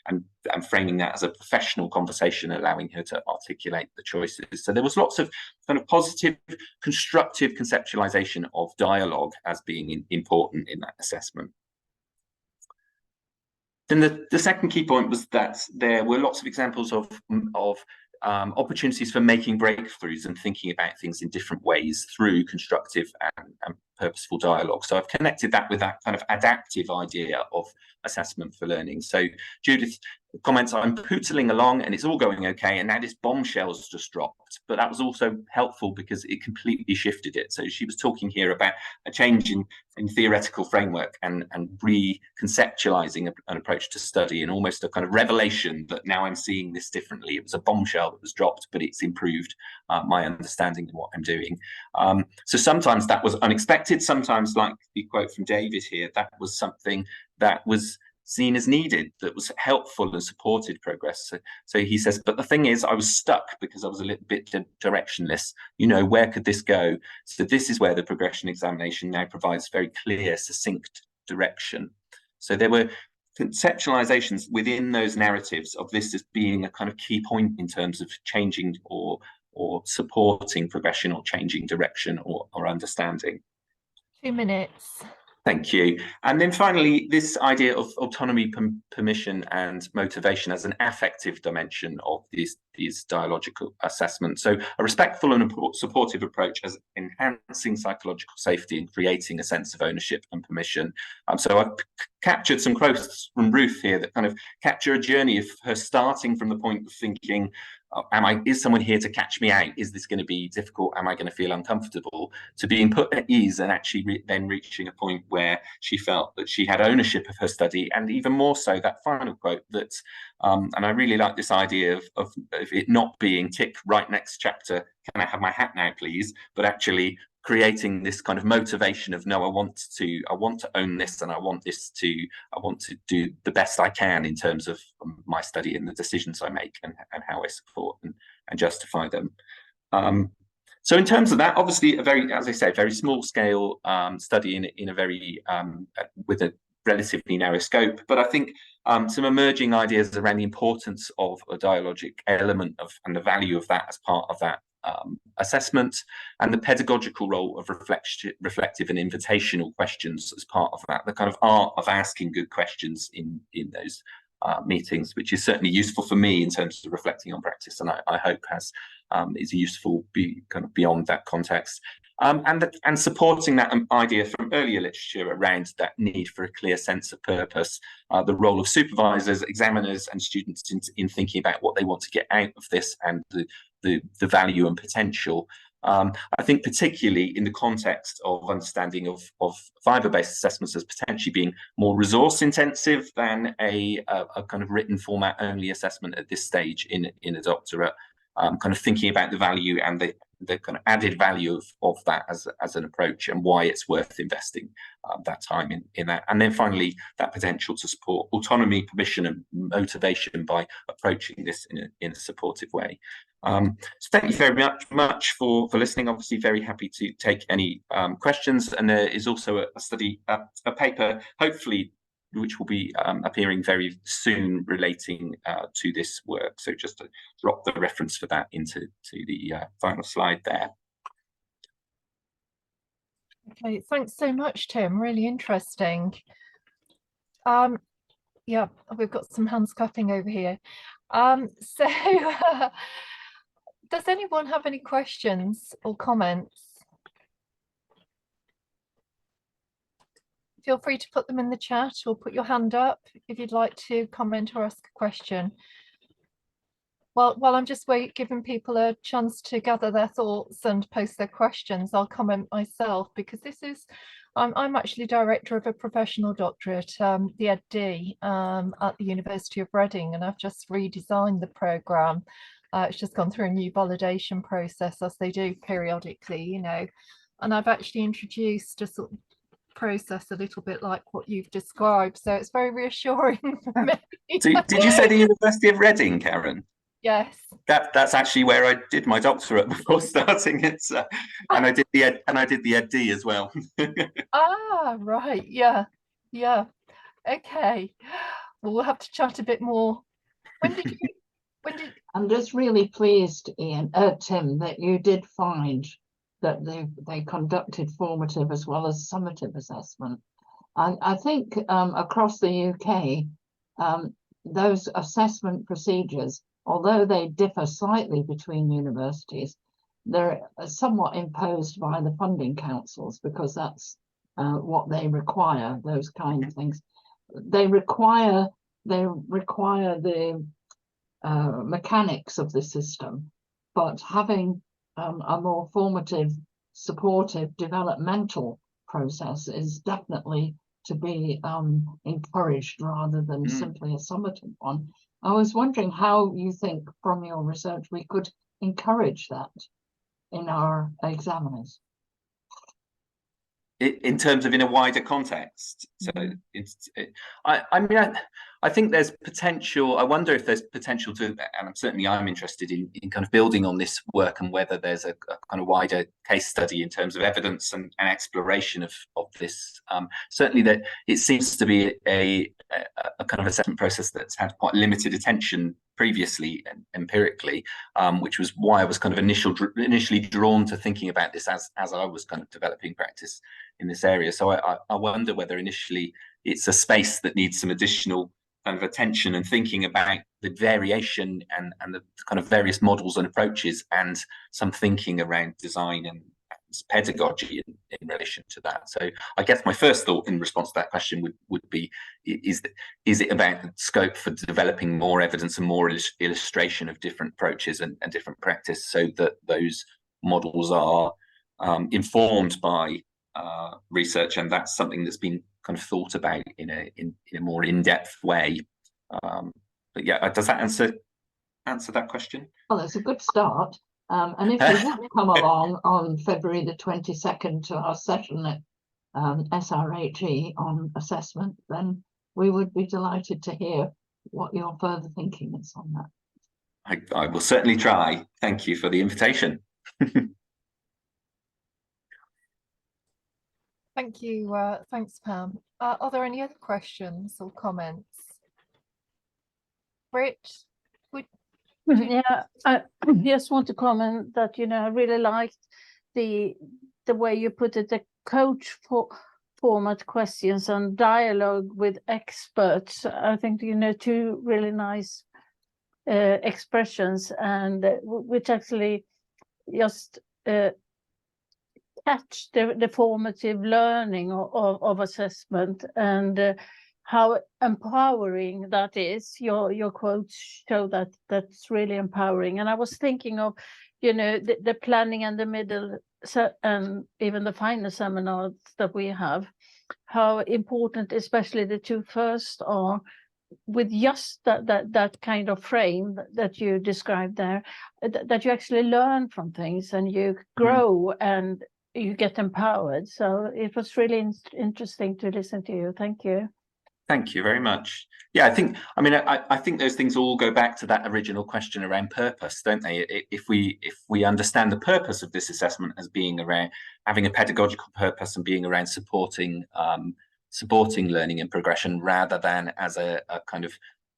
and framing that as a professional conversation, allowing her to articulate the choices. So there was lots of kind of positive, constructive conceptualization of dialogue as being important in that assessment. Then the second key point was that there were lots of examples of opportunities for making breakthroughs and thinking about things in different ways through constructive and purposeful dialogue. So I've connected that with that kind of adaptive idea of assessment for learning. So Judith comments, I'm pootling along and it's all going okay, and now this bombshell's just dropped. But that was also helpful because it completely shifted it. So she was talking here about a change in theoretical framework and reconceptualizing an approach to study, and almost a kind of revelation that now I'm seeing this differently. It was a bombshell that was dropped, but it's improved my understanding of what I'm doing. So sometimes that was unexpected. Sometimes, like the quote from David here, that was something that was seen as needed, that was helpful and supported progress. So he says, but the thing is, I was stuck because I was a little bit directionless. You know, where could this go? So this is where the progression examination now provides very clear, succinct direction. So there were conceptualizations within those narratives of this as being a kind of key point in terms of changing or supporting progression or changing direction or understanding. 2 minutes. Thank you. And then finally, this idea of autonomy, permission and motivation as an affective dimension of these dialogical assessments. So a respectful and supportive approach as enhancing psychological safety and creating a sense of ownership and permission. So I've captured some quotes from Ruth here that kind of capture a journey of her starting from the point of thinking, is someone here to catch me out? Is this going to be difficult? Am I going to feel uncomfortable? To being put at ease and actually then reaching a point where she felt that she had ownership of her study, and even more so that final quote that, and I really like this idea of it not being tick right next chapter, can I have my hat now please, but actually creating this kind of motivation of no, I want to own this, and I want to do the best I can in terms of my study and the decisions I make and how I support and justify them. So in terms of that, obviously a very, as I say, very small scale study in a very with a relatively narrow scope, but I think some emerging ideas around the importance of a dialogic element and the value of that as part of that assessment, and the pedagogical role of reflective and invitational questions as part of that, the kind of art of asking good questions in those meetings, which is certainly useful for me in terms of reflecting on practice, and I hope is useful kind of beyond that context. And supporting that idea from earlier literature around that need for a clear sense of purpose, the role of supervisors, examiners and students in thinking about what they want to get out of this, and the value and potential. I think particularly in the context of understanding of fibre-based assessments as potentially being more resource intensive than a kind of written format only assessment at this stage in a doctorate, kind of thinking about the value and the kind of added value of that as an approach, and why it's worth investing that time in that. And then finally, that potential to support autonomy, permission and motivation by approaching this in a supportive way. So thank you very much for listening. Obviously very happy to take any questions, and there is also a paper, hopefully, which will be appearing very soon relating to this work. So just to drop the reference for that into the final slide there. Okay, thanks so much, Tim. Really interesting. Yeah, we've got some hands clapping over here. So does anyone have any questions or comments? Feel free to put them in the chat or put your hand up if you'd like to comment or ask a question. Well, while I'm just giving people a chance to gather their thoughts and post their questions, I'll comment myself, because this is, I'm actually director of a professional doctorate, the EdD, at the University of Reading, and I've just redesigned the programme. It's just gone through a new validation process, as they do periodically, you know, and I've actually introduced a sort of process a little bit like what you've described, so it's very reassuring for me. So did you say the University of Reading, Karen? Yes. That's actually where I did my doctorate before starting it, and I did the EdD as well. Ah, right, yeah, okay. Well, we'll have to chat a bit more. I'm just really pleased, Tim, that you did find that they conducted formative as well as summative assessment. I think across the UK, those assessment procedures, although they differ slightly between universities, they're somewhat imposed by the funding councils, because that's what they require, those kind of things. They require the mechanics of the system, but having a more formative, supportive, developmental process is definitely to be encouraged rather than simply a summative one. I was wondering how you think from your research we could encourage that in our examiners. In terms of in a wider context. So I think there's potential. I wonder if there's potential to, and I'm interested in kind of building on this work, and whether there's a kind of wider case study in terms of evidence and exploration of this. Certainly that it seems to be a kind of assessment process that's had quite limited attention previously and empirically, which was why I was kind of initially drawn to thinking about this as I was kind of developing practice in this area. So I wonder whether initially it's a space that needs some additional kind of attention and thinking about the variation and the kind of various models and approaches, and some thinking around design and pedagogy in relation to that. So I guess my first thought in response to that question would be, is it about the scope for developing more evidence and more illustration of different approaches and different practice, so that those models are informed by research, and that's something that's been kind of thought about in a more in-depth way. But yeah, does that answer that question? Well, that's a good start. And if you would come along on February the 22nd to our session at SRHE on assessment, then we would be delighted to hear what your further thinking is on that. I will certainly try. Thank you for the invitation. Thank you. Thanks, Pam. Are there any other questions or comments? Britt, yeah, I just want to comment that, I really liked the way you put it, the coach format questions and dialogue with experts. I think, two really nice expressions, and which actually just catch the formative learning of assessment, and how empowering that is. Your quotes show that that's really empowering. And I was thinking of, the planning and the middle and even the final seminars that we have, how important, especially the two first, are, with just that kind of frame that you described there, that you actually learn from things and you grow and you get empowered. So it was really interesting to listen to you. Thank you. Thank you very much. Yeah, I think those things all go back to that original question around purpose, don't they? If we understand the purpose of this assessment as being around having a pedagogical purpose and being around supporting learning and progression, rather than as a kind of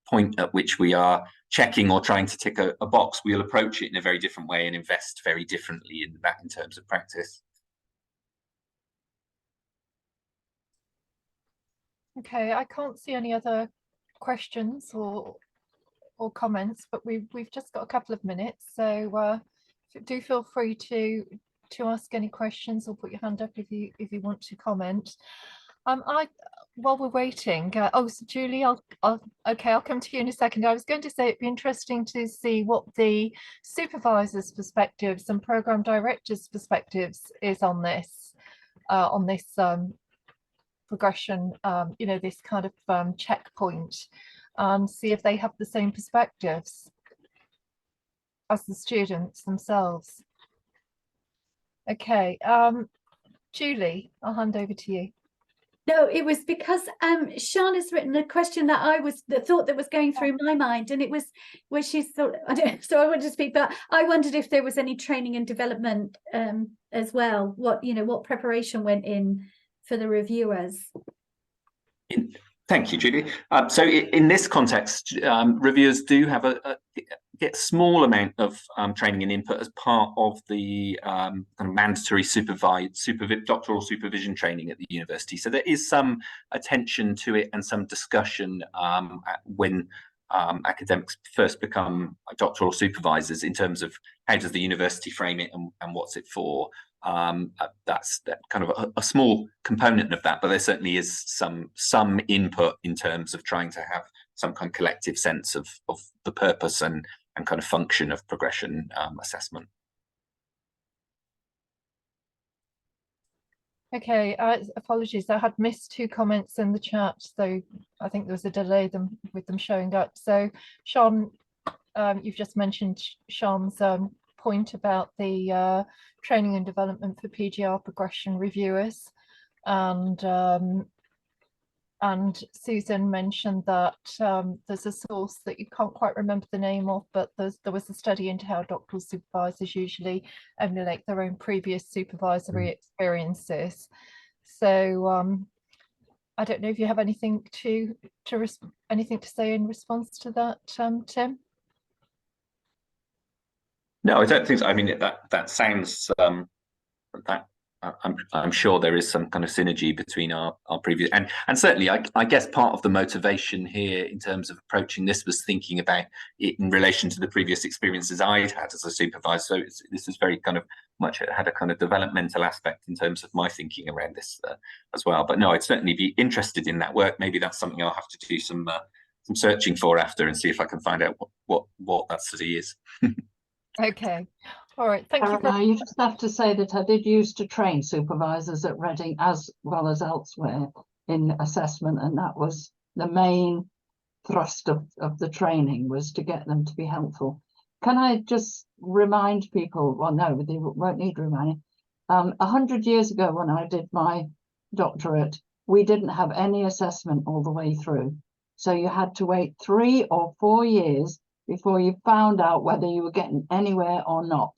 point at which we are checking or trying to tick a box, we'll approach it in a very different way and invest very differently in that in terms of practice. Okay, I can't see any other questions or comments, but we've just got a couple of minutes, so do feel free to ask any questions or put your hand up if you want to comment. While we're waiting, so Julie, I'll come to you in a second. I was going to say it'd be interesting to see what the supervisors' perspectives and program directors' perspectives is on this progression, this kind of checkpoint, see if they have the same perspectives as the students themselves. Okay, Julie, I'll hand over to you. No, it was because Sian has written a question that thought that was going through my mind, and it was where she thought, so I wanted to speak, but I wondered if there was any training and development as well. What preparation went in for the reviewers? Thank you, Julie. So in this context, reviewers do have get a small amount of training and input as part of the kind of mandatory doctoral supervision training at the university. So there is some attention to it and some discussion when academics first become doctoral supervisors in terms of how does the university frame it and what's it for. That's kind of a small component of that, but there certainly is some input in terms of trying to have some kind of collective sense of the purpose and kind of function of progression assessment. Okay, apologies, I had missed 2 comments in the chat, so I think there was a delay with them showing up. So Sean, you've just mentioned Sean's point about the training and development for PGR progression reviewers, and Susan mentioned that there's a source that you can't quite remember the name of, but there was a study into how doctoral supervisors usually emulate their own previous supervisory experiences. So I don't know if you have anything to say in response to that, Tim? No, I don't think so. I mean, that sounds that I'm sure there is some kind of synergy between our previous and certainly I guess part of the motivation here in terms of approaching this was thinking about it in relation to the previous experiences I'd had as a supervisor. So this is very kind of much, it had a kind of developmental aspect in terms of my thinking around this as well. But no, I'd certainly be interested in that work. Maybe that's something I'll have to do some searching for after and see if I can find out what that study is. Okay, all right, thank you. You just have to say that I did used to train supervisors at Reading as well as elsewhere in assessment, and that was the main thrust of the training, was to get them to be helpful. Can I just remind people, well no, they won't need reminding, 100 years ago when I did my doctorate, we didn't have any assessment all the way through. So you had to wait 3 or 4 years before you found out whether you were getting anywhere or not.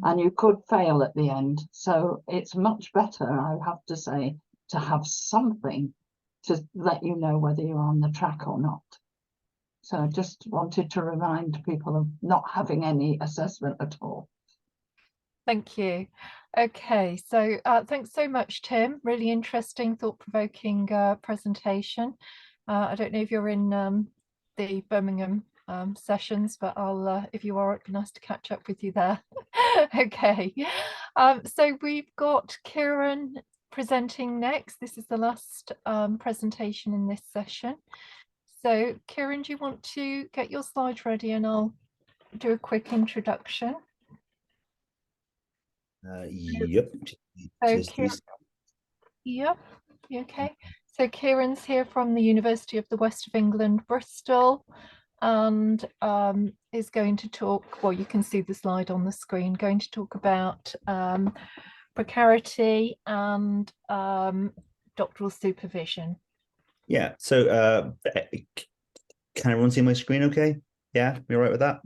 And you could fail at the end. So it's much better, I have to say, to have something to let you know whether you're on the track or not. So I just wanted to remind people of not having any assessment at all. Thank you. Okay, so thanks so much, Tim. Really interesting, thought-provoking presentation. I don't know if you're in the Birmingham sessions, but I'll if you are, it'd be nice to catch up with you there. Okay, so we've got Kieran presenting next. This is the last presentation in this session. So Kieran, do you want to get your slides ready and I'll do a quick introduction? Yep. So Kieran, yep, okay. So Kieran's here from the University of the West of England, Bristol, and is going to talk, well, you can see the slide on the screen, going to talk about precarity and doctoral supervision. Yeah, so can everyone see my screen okay? Yeah, you all right with that?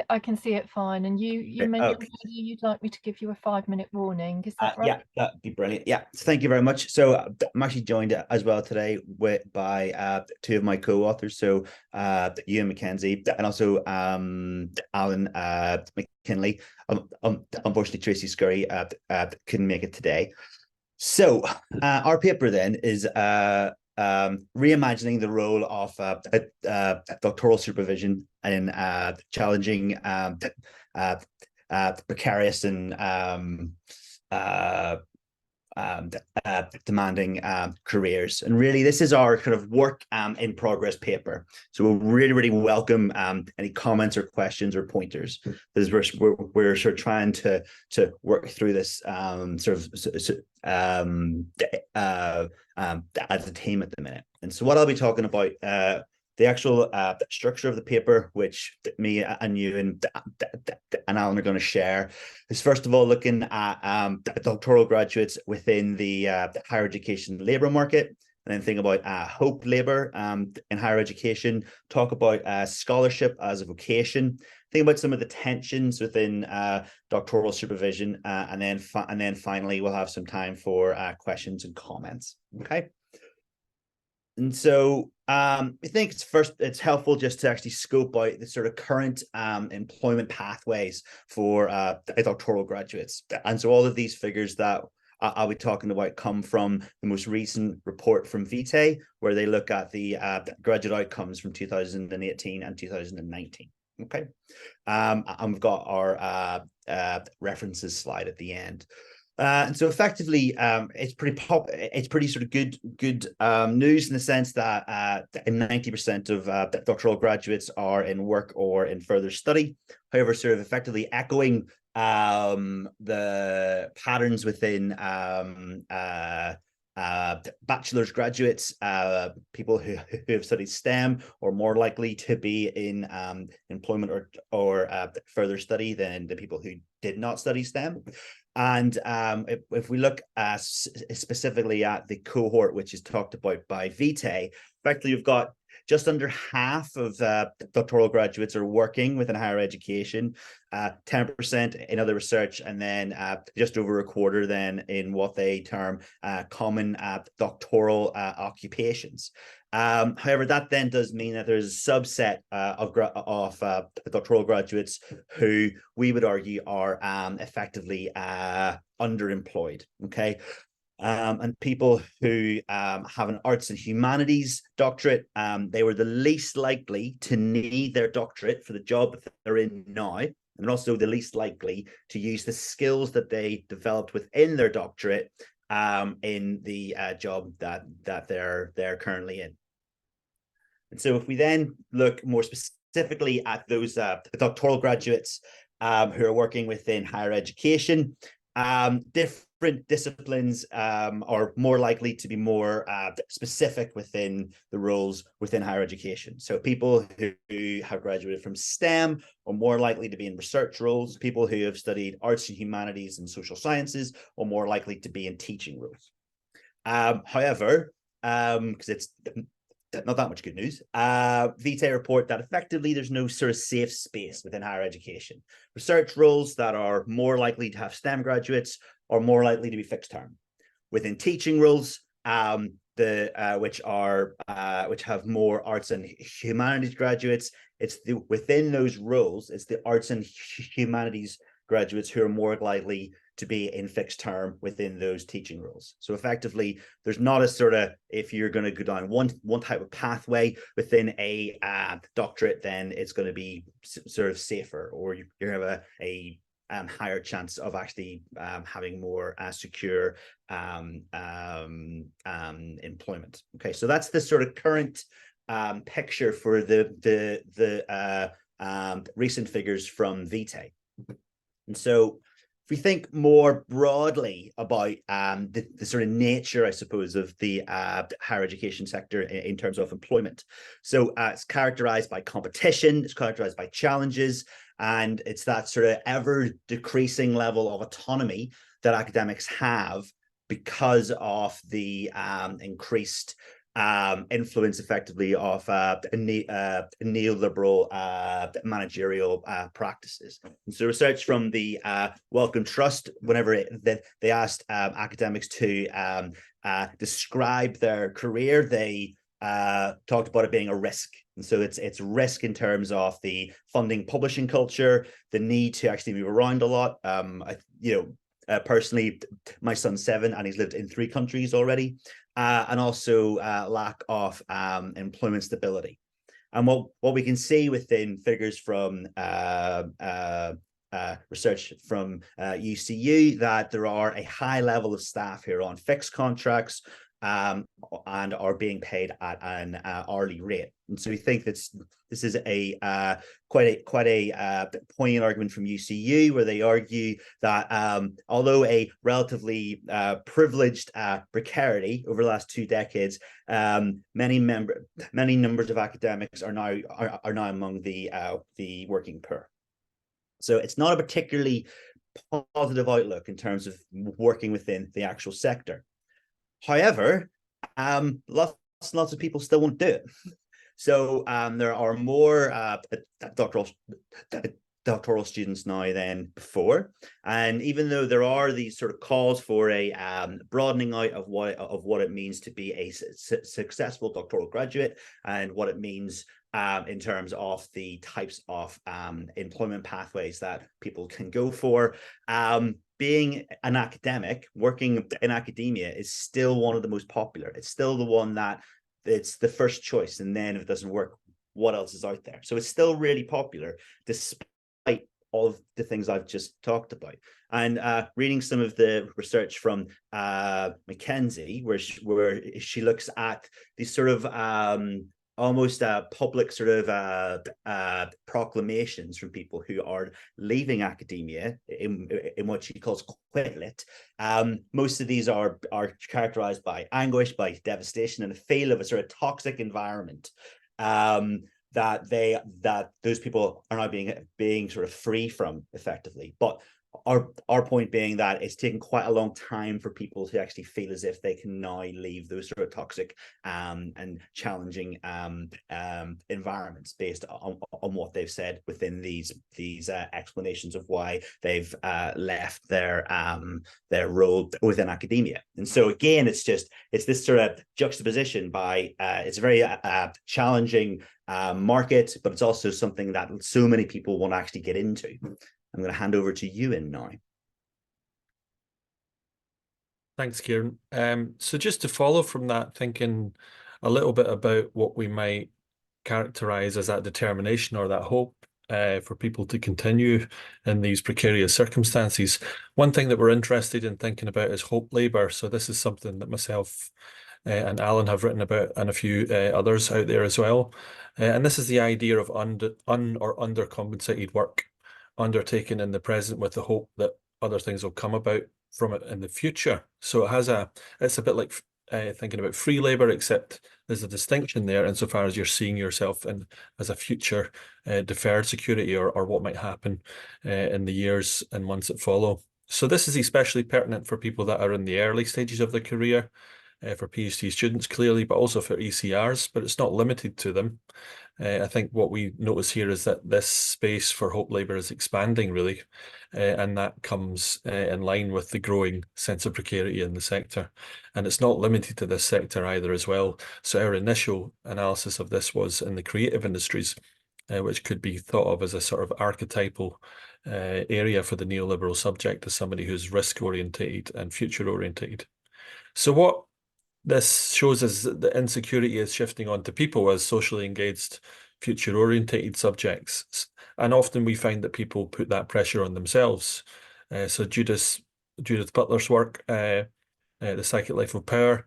I can see it fine. And you mentioned you'd like me to give you a 5-minute warning, is that right? Yeah, that'd be brilliant. Yeah, so thank you very much. So I'm actually joined as well today by 2 of my co-authors, so Ewan Mackenzie and also Alan McKinley. Unfortunately, Tracy Scurry couldn't make it today. So our paper then is reimagining the role of doctoral supervision in challenging, precarious and demanding careers. And really, this is our kind of work in progress paper. So we'll really welcome any comments or questions or pointers, because we're sort of trying to work through this as a team at the minute. And so what I'll be talking about, the actual structure of the paper, which me and you and Alan are going to share, is first of all looking at doctoral graduates within the higher education labour market, and then think about hope labour in higher education, talk about scholarship as a vocation, think about some of the tensions within doctoral supervision, and then finally we'll have some time for questions and comments. Okay. And so I think it's helpful just to actually scope out the sort of current employment pathways for doctoral graduates. And so all of these figures that I'll be talking about come from the most recent report from Vitae, where they look at the graduate outcomes from 2018 and 2019. Okay, and we've got our references slide at the end. And so effectively, it's pretty sort of good news in the sense that 90% of doctoral graduates are in work or in further study. However, sort of effectively echoing the patterns within bachelor's graduates, people who have studied STEM are more likely to be in employment or further study than the people who did not study STEM. And if we look specifically at the cohort which is talked about by Vitae, effectively we've got just under half of doctoral graduates are working within higher education, 10% in other research, and then just over a quarter then in what they term common doctoral occupations. However, that then does mean that there's a subset of doctoral graduates who we would argue are effectively underemployed. Okay. And people who have an arts and humanities doctorate, they were the least likely to need their doctorate for the job that they're in now, and also the least likely to use the skills that they developed within their doctorate in the job that they're currently in. And so if we then look more specifically at those doctoral graduates who are working within higher education, different disciplines are more likely to be more specific within the roles within higher education. So people who have graduated from STEM are more likely to be in research roles. People who have studied arts and humanities and social sciences are more likely to be in teaching roles. However, because it's not that much good news, Vitae report that effectively there's no sort of safe space within higher education. Research roles that are more likely to have STEM graduates are more likely to be fixed term. Within teaching roles, which have more arts and humanities graduates, within those roles, it's the arts and humanities graduates who are more likely to be in fixed term within those teaching roles. So effectively, there's not a sort of, if you're going to go down one type of pathway within a doctorate, then it's going to be sort of safer, or you have a higher chance of actually having more secure employment. Okay, so that's the sort of current picture for the recent figures from Vitae. And so if we think more broadly about the sort of nature, I suppose, of the higher education sector in terms of employment. So it's characterized by competition, it's characterized by challenges, and it's that sort of ever decreasing level of autonomy that academics have because of the increased influence effectively of neoliberal managerial practices. And so research from the Wellcome Trust, whenever they asked academics to describe their career, they talked about it being a risk. And so it's risk in terms of the funding publishing culture, the need to actually move around a lot. Personally, my son's 7 and he's lived in 3 countries already, and also lack of employment stability. And what we can see within figures from research from UCU, that there are a high level of staff who are on fixed contracts and are being paid at an hourly rate. And so we think this is a quite a poignant argument from UCU, where they argue that although a relatively privileged precarity over the last 2 decades, many numbers of academics are now among the working poor. So it's not a particularly positive outlook in terms of working within the actual sector. However, lots of people still won't do it. So there are more doctoral doctoral students now than before. And even though there are these sort of calls for a broadening out of what it means to be a successful doctoral graduate and what it means in terms of the types of employment pathways that people can go for, being an academic, working in academia is still one of the most popular. It's still the one that it's the first choice. And then if it doesn't work, what else is out there? So it's still really popular, despite all of the things I've just talked about. And reading some of the research from Mackenzie, where she looks at these sort of almost public sort of proclamations from people who are leaving academia in what she calls quitlet. Most of these are characterized by anguish, by devastation, and a feel of a sort of toxic environment. That those people are now being sort of free from effectively. But our point being that it's taken quite a long time for people to actually feel as if they can now leave those sort of toxic and challenging environments based on what they've said within these explanations of why they've left their role within academia. And so again, it's this sort of juxtaposition by it's a very challenging market, but it's also something that so many people want to actually get into. I'm going to hand over to Ewan now. Thanks, Kieran. So just to follow from that, thinking a little bit about what we might characterize as that determination or that hope for people to continue in these precarious circumstances. One thing that we're interested in thinking about is hope labour. So this is something that myself and Alan have written about, and a few others out there as well. And this is the idea of undercompensated work undertaken in the present with the hope that other things will come about from it in the future. So it's a bit like thinking about free labour, except there's a distinction there insofar as you're seeing yourself as a future deferred security or what might happen in the years and months that follow. So this is especially pertinent for people that are in the early stages of their career, for PhD students clearly, but also for ECRs, but it's not limited to them. I think what we notice here is that this space for hope labour is expanding really, and that comes in line with the growing sense of precarity in the sector. And it's not limited to this sector either as well. So our initial analysis of this was in the creative industries, which could be thought of as a sort of archetypal area for the neoliberal subject as somebody who's risk-orientated and future-orientated. So what this shows us that the insecurity is shifting onto people as socially engaged, future-orientated subjects. And often we find that people put that pressure on themselves. So Judith Butler's work, The Psychic Life of Power,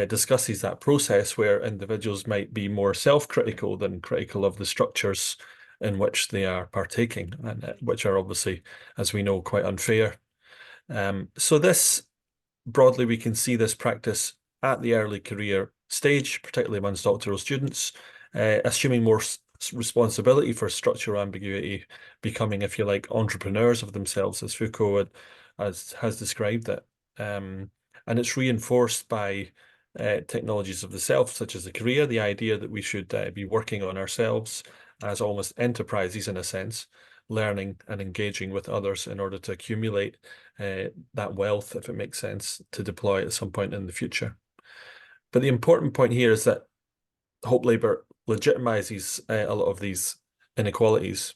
discusses that process where individuals might be more self-critical than critical of the structures in which they are partaking, and which are obviously, as we know, quite unfair. So this, broadly, we can see this practice at the early career stage, particularly amongst doctoral students, assuming more responsibility for structural ambiguity, becoming, if you like, entrepreneurs of themselves, as Foucault has described it. And it's reinforced by technologies of the self, such as the career, the idea that we should be working on ourselves as almost enterprises in a sense, learning and engaging with others in order to accumulate that wealth, if it makes sense, to deploy at some point in the future. But the important point here is that hope labour legitimizes a lot of these inequalities.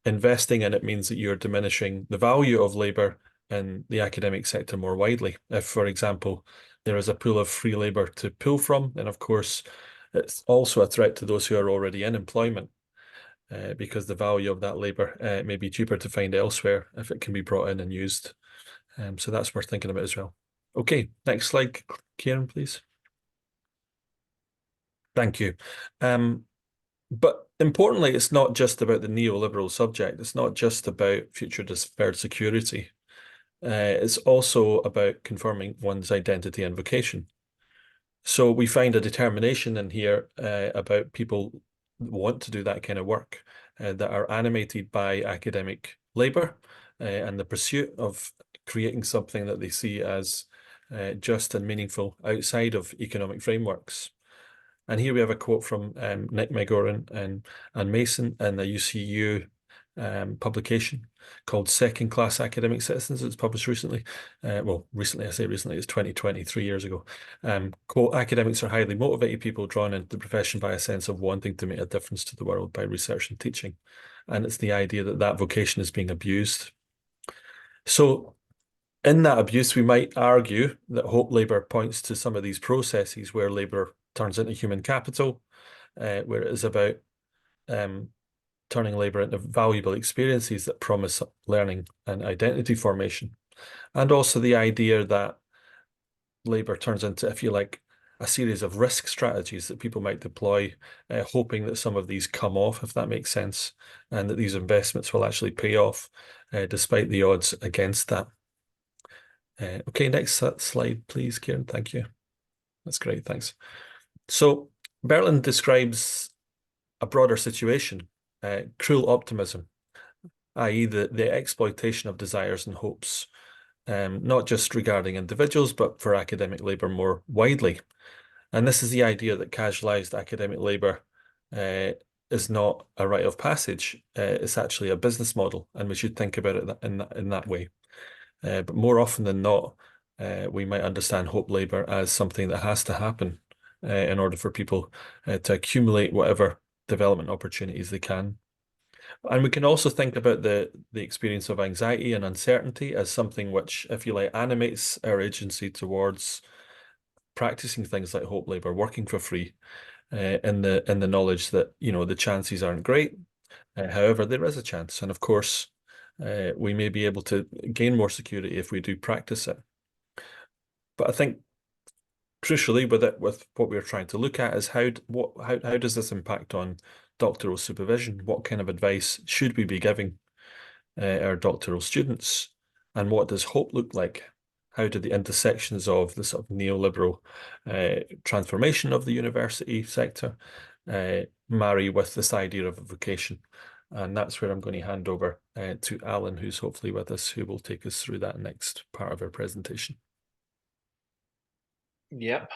Investing in it means that you're diminishing the value of labour in the academic sector more widely. If, for example, there is a pool of free labour to pull from, then of course it's also a threat to those who are already in employment, because the value of that labour may be cheaper to find elsewhere if it can be brought in and used. So that's worth thinking about as well. Okay, next slide, Kieran, please. Thank you. But importantly, it's not just about the neoliberal subject. It's not just about future deferred security. It's also about confirming one's identity and vocation. So we find a determination in here about people who want to do that kind of work, that are animated by academic labour and the pursuit of creating something that they see as just and meaningful outside of economic frameworks. And here we have a quote from Nick Megoran and Mason in the UCU publication called Second Class Academic Citizens. It's published recently. Well, recently, I say recently, it's 2020, 3 years ago. Quote, academics are highly motivated people drawn into the profession by a sense of wanting to make a difference to the world by research and teaching. And it's the idea that that vocation is being abused. So in that abuse, we might argue that Hope Labour points to some of these processes where labour turns into human capital, where it is about turning labour into valuable experiences that promise learning and identity formation. And also the idea that labour turns into, if you like, a series of risk strategies that people might deploy, hoping that some of these come off, if that makes sense, and that these investments will actually pay off, despite the odds against that. Okay, next slide, please, Kieran. Thank you. That's great, thanks. So Berlin describes a broader situation, cruel optimism, i.e. the exploitation of desires and hopes, not just regarding individuals, but for academic labour more widely. And this is the idea that casualised academic labour is not a rite of passage. It's actually a business model, and we should think about it in that way. But more often than not, we might understand Hope Labour as something that has to happen in order for people to accumulate whatever development opportunities they can. And we can also think about the experience of anxiety and uncertainty as something which, if you like, animates our agency towards practicing things like Hope Labour, working for free, in the knowledge that, you know, the chances aren't great. However, there is a chance, and of course, we may be able to gain more security if we do practice it. But I think crucially with what we're trying to look at is how does this impact on doctoral supervision? What kind of advice should we be giving our doctoral students? And what does hope look like? How do the intersections of the sort of neoliberal transformation of the university sector marry with this idea of a vocation? And that's where I'm going to hand over to Alan, who's hopefully with us, who will take us through that next part of our presentation. Yep.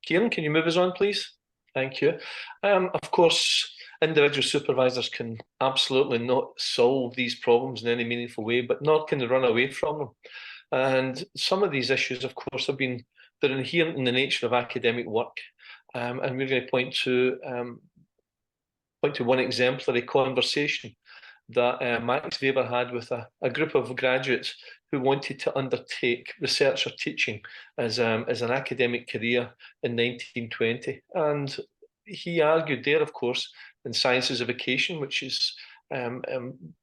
Kieran, can you move us on, please? Thank you. Of course, individual supervisors can absolutely not solve these problems in any meaningful way, but nor can they run away from them. And some of these issues, of course, they're inherent in the nature of academic work. And we're going to point to one exemplary conversation that Max Weber had with a group of graduates who wanted to undertake research or teaching as an academic career in 1920. And he argued there, of course, in science as a vocation, which is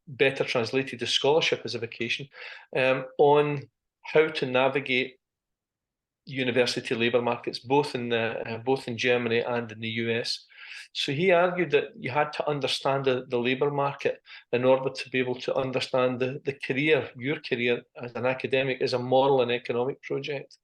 better translated as scholarship as a vocation, on how to navigate university labour markets, both in Germany and in the US. So he argued that you had to understand the labour market in order to be able to understand the career, your career as an academic, as a moral and economic project.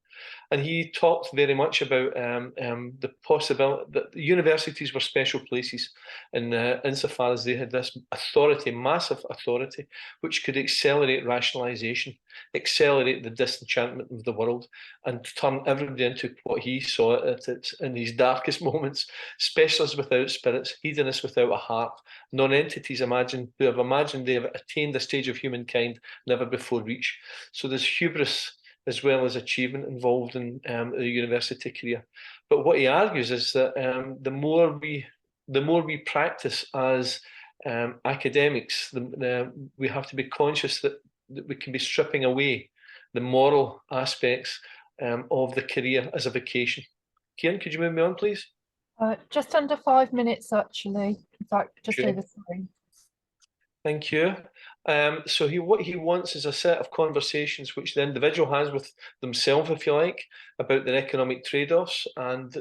And he talked very much about the possibility that the universities were special places, and insofar as they had this authority, massive authority, which could accelerate rationalisation, accelerate the disenchantment of the world, and turn everybody into what he saw it in his darkest moments: specialists without spirits, hedonists without a heart, non-entities who have imagined they have attained a stage of humankind never before reached. So there's hubris as well as achievement involved in the university career. But what he argues is that the more we practice as academics, we have to be conscious that we can be stripping away the moral aspects of the career as a vocation. Kieran, could you move me on, please? Just under 5 minutes, actually. In fact, just over 3. Thank you. So what he wants is a set of conversations which the individual has with themselves, if you like, about their economic trade-offs, and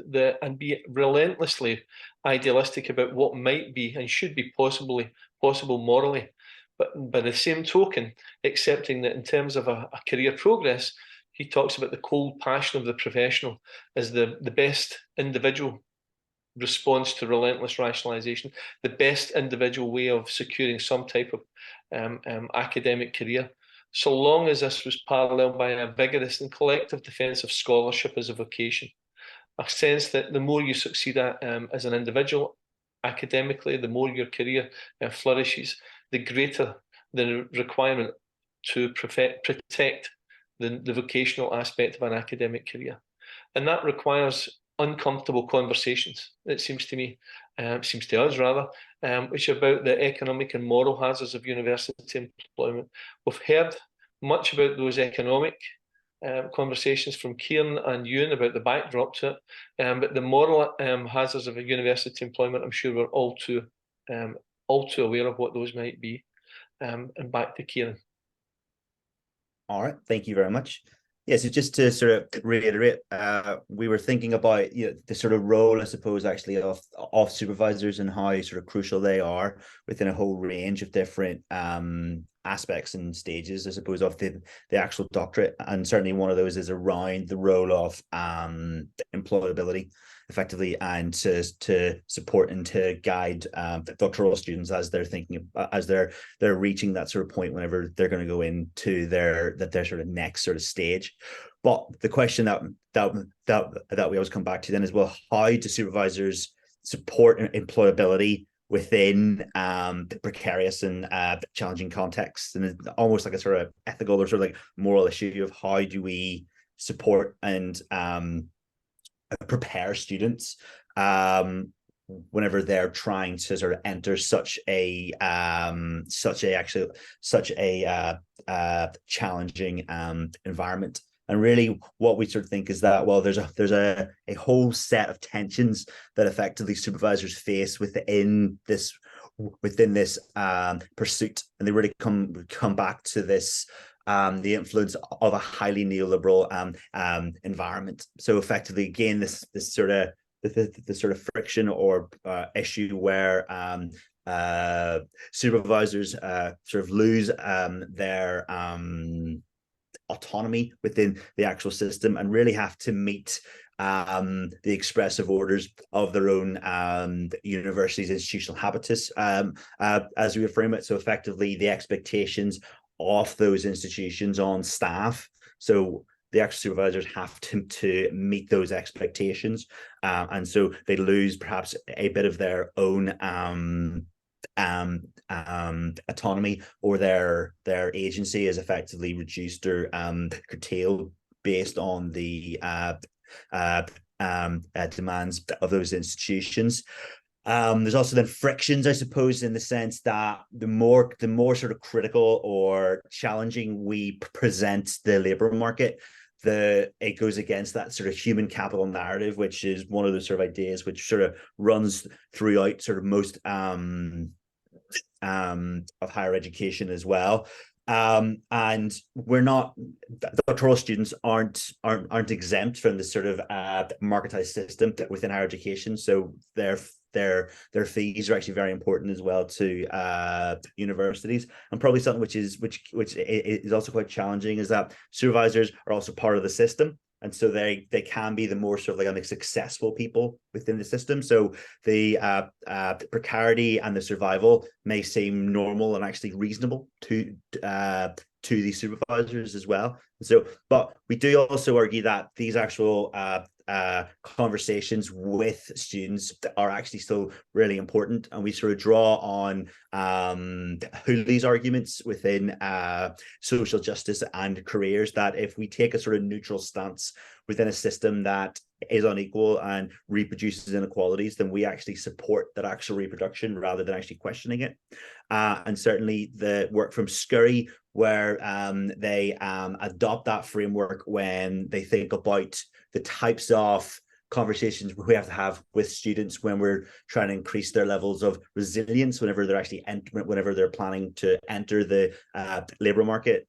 be relentlessly idealistic about what might be and should be possible morally. But by the same token, accepting that in terms of a career progress, he talks about the cold passion of the professional as the best individual response to relentless rationalization, the best individual way of securing some type of academic career, so long as this was paralleled by a vigorous and collective defence of scholarship as a vocation. A sense that the more you succeed at as an individual academically, the more your career flourishes, the greater the requirement to protect the vocational aspect of an academic career. And that requires uncomfortable conversations, it seems to me, seems to us rather, which are about the economic and moral hazards of university employment. We've heard much about those economic conversations from Kieran and Ewan about the backdrop to it, but the moral hazards of a university employment, I'm sure we're all too aware of what those might be. And back to Kieran. All right, thank you very much. Yeah, so just to sort of reiterate, we were thinking about the sort of role, I suppose, actually of supervisors and how sort of crucial they are within a whole range of different aspects and stages, I suppose, of the actual doctorate. And certainly one of those is around the role of employability, effectively, and to support and to guide doctoral students as they're thinking, as they're reaching that sort of point whenever they're going to go into their sort of next sort of stage. But the question that we always come back to then is, well, how do supervisors support employability within the precarious and challenging contexts? And it's almost like a sort of ethical or sort of like moral issue of how do we support and prepare students whenever they're trying to sort of enter such a challenging environment. And really what we sort of think is that, well, there's a whole set of tensions that effectively supervisors face within this pursuit, and they really come back to this the influence of a highly neoliberal environment. So effectively, again, this sort of the sort of friction or issue where supervisors sort of lose their autonomy within the actual system and really have to meet the expressive orders of their own university's institutional habitus, as we would frame it. So effectively, the expectations of those institutions on staff. So the actual supervisors have to meet those expectations, and so they lose perhaps a bit of their own autonomy, or their agency is effectively reduced or curtailed based on the demands of those institutions. There's also then frictions, I suppose, in the sense that the more sort of critical or challenging we present the labor market, it goes against that sort of human capital narrative, which is one of the sort of ideas which sort of runs throughout sort of most of higher education as well. And we're not, doctoral students aren't exempt from this sort of marketized system within higher education. So their fees are actually very important as well to universities. And probably something which is also quite challenging is that supervisors are also part of the system. And so they can be the more sort of like successful people within the system. So the precarity and the survival may seem normal and actually reasonable to these supervisors as well. So, but we do also argue that these actual conversations with students are actually still really important, and we sort of draw on Hooley's arguments within social justice and careers, that if we take a sort of neutral stance within a system that is unequal and reproduces inequalities, then we actually support that actual reproduction rather than actually questioning it. And certainly the work from SRHE, where they adopt that framework when they think about the types of conversations we have to have with students when we're trying to increase their levels of resilience whenever they're actually whenever they're planning to enter the labor market.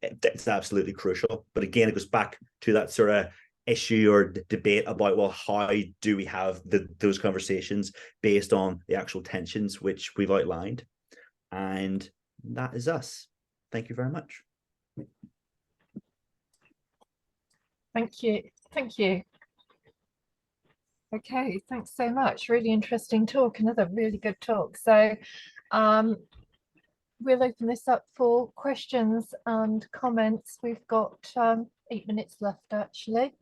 It's absolutely crucial. But again, it goes back to that sort of issue or debate about, well, how do we have those conversations based on the actual tensions which we've outlined? And that is us. Thank you very much. Thank you. Thank you. Okay, thanks so much. Really interesting talk, another really good talk. So we'll open this up for questions and comments. We've got 8 minutes left actually.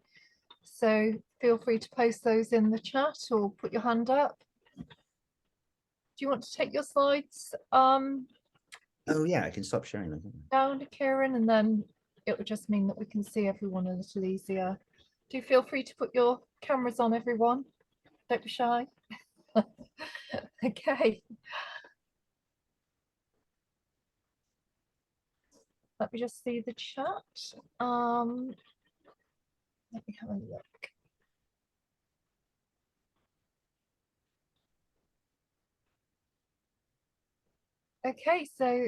So feel free to post those in the chat or put your hand up. Do you want to take your slides, Oh yeah, I can stop sharing that. Down to Kieran, and then it would just mean that we can see everyone a little easier. Do feel free to put your cameras on, everyone. Don't be shy. Okay. Let me just see the chat. Let me have a look. Okay, so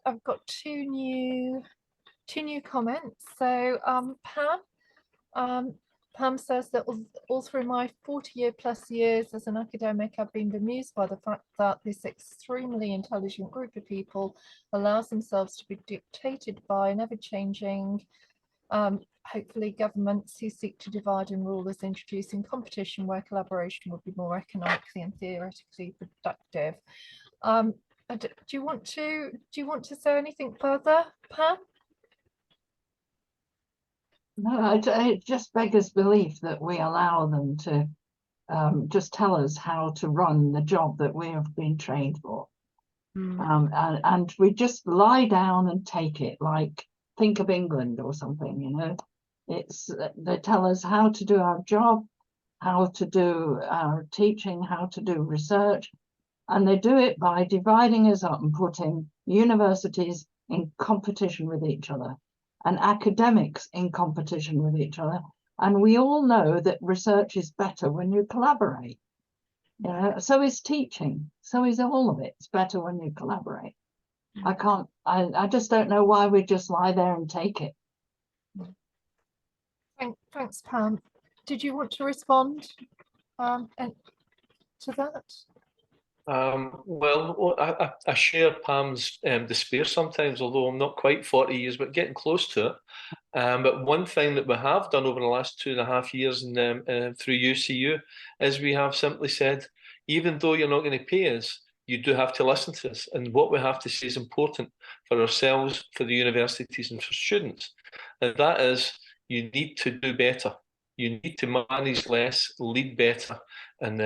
I've got two new comments. So Pam says that all through my 40-year plus years as an academic, I've been bemused by the fact that this extremely intelligent group of people allows themselves to be dictated by an ever-changing, hopefully, governments who seek to divide and rule, as introducing competition where collaboration would be more economically and theoretically productive. Do you want to say anything further, Pam? No, it just beggars belief that we allow them to just tell us how to run the job that we have been trained for. And we just lie down and take it, like think of England or something, you know. It's they tell us how to do our job, how to do our teaching, how to do research, and they do it by dividing us up and putting universities in competition with each other and academics in competition with each other. And we all know that research is better when you collaborate. You know, so is teaching, so is all of it. It's better when you collaborate. I just don't know why we just lie there and take it. Thanks, Pam. Did you want to respond and to that? Well, I share Pam's despair sometimes, although I'm not quite 40 years, but getting close to it. But one thing that we have done over the last 2.5 years through UCU is we have simply said, even though you're not going to pay us, you do have to listen to us. And what we have to say is important for ourselves, for the universities and for students. And that is, you need to do better. You need to manage less, lead better, and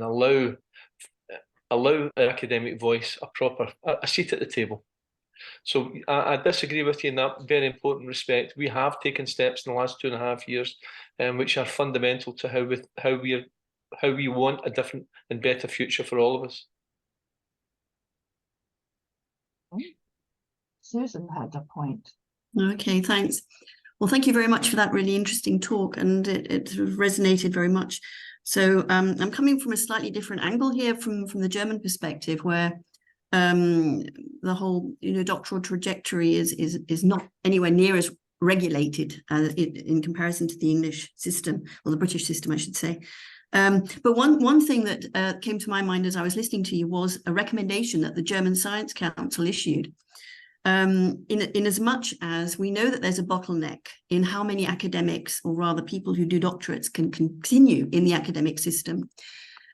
allow the academic voice a seat at the table. So I disagree with you in that very important respect. We have taken steps in the last 2.5 years, which are fundamental to how we want a different and better future for all of us. Susan had a point. Okay, thanks. Well, thank you very much for that really interesting talk, and it sort of resonated very much. So I'm coming from a slightly different angle here from the German perspective, where the whole doctoral trajectory is not anywhere near as regulated in comparison to the English system, or the British system, I should say. But one thing that came to my mind as I was listening to you was a recommendation that the German Science Council issued. In as much as we know that there's a bottleneck in how many academics, or rather people who do doctorates, can continue in the academic system.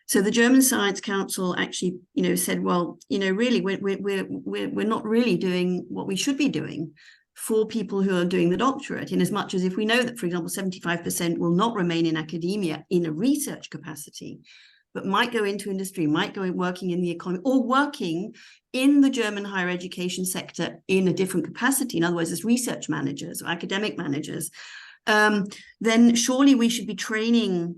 So the German Science Council actually, said, well, really, we're not really doing what we should be doing for people who are doing the doctorate, in as much as if we know that, for example, 75% will not remain in academia in a research capacity, but might go into industry, might go working in the economy, or working in the German higher education sector in a different capacity, in other words, as research managers or academic managers, then surely we should be training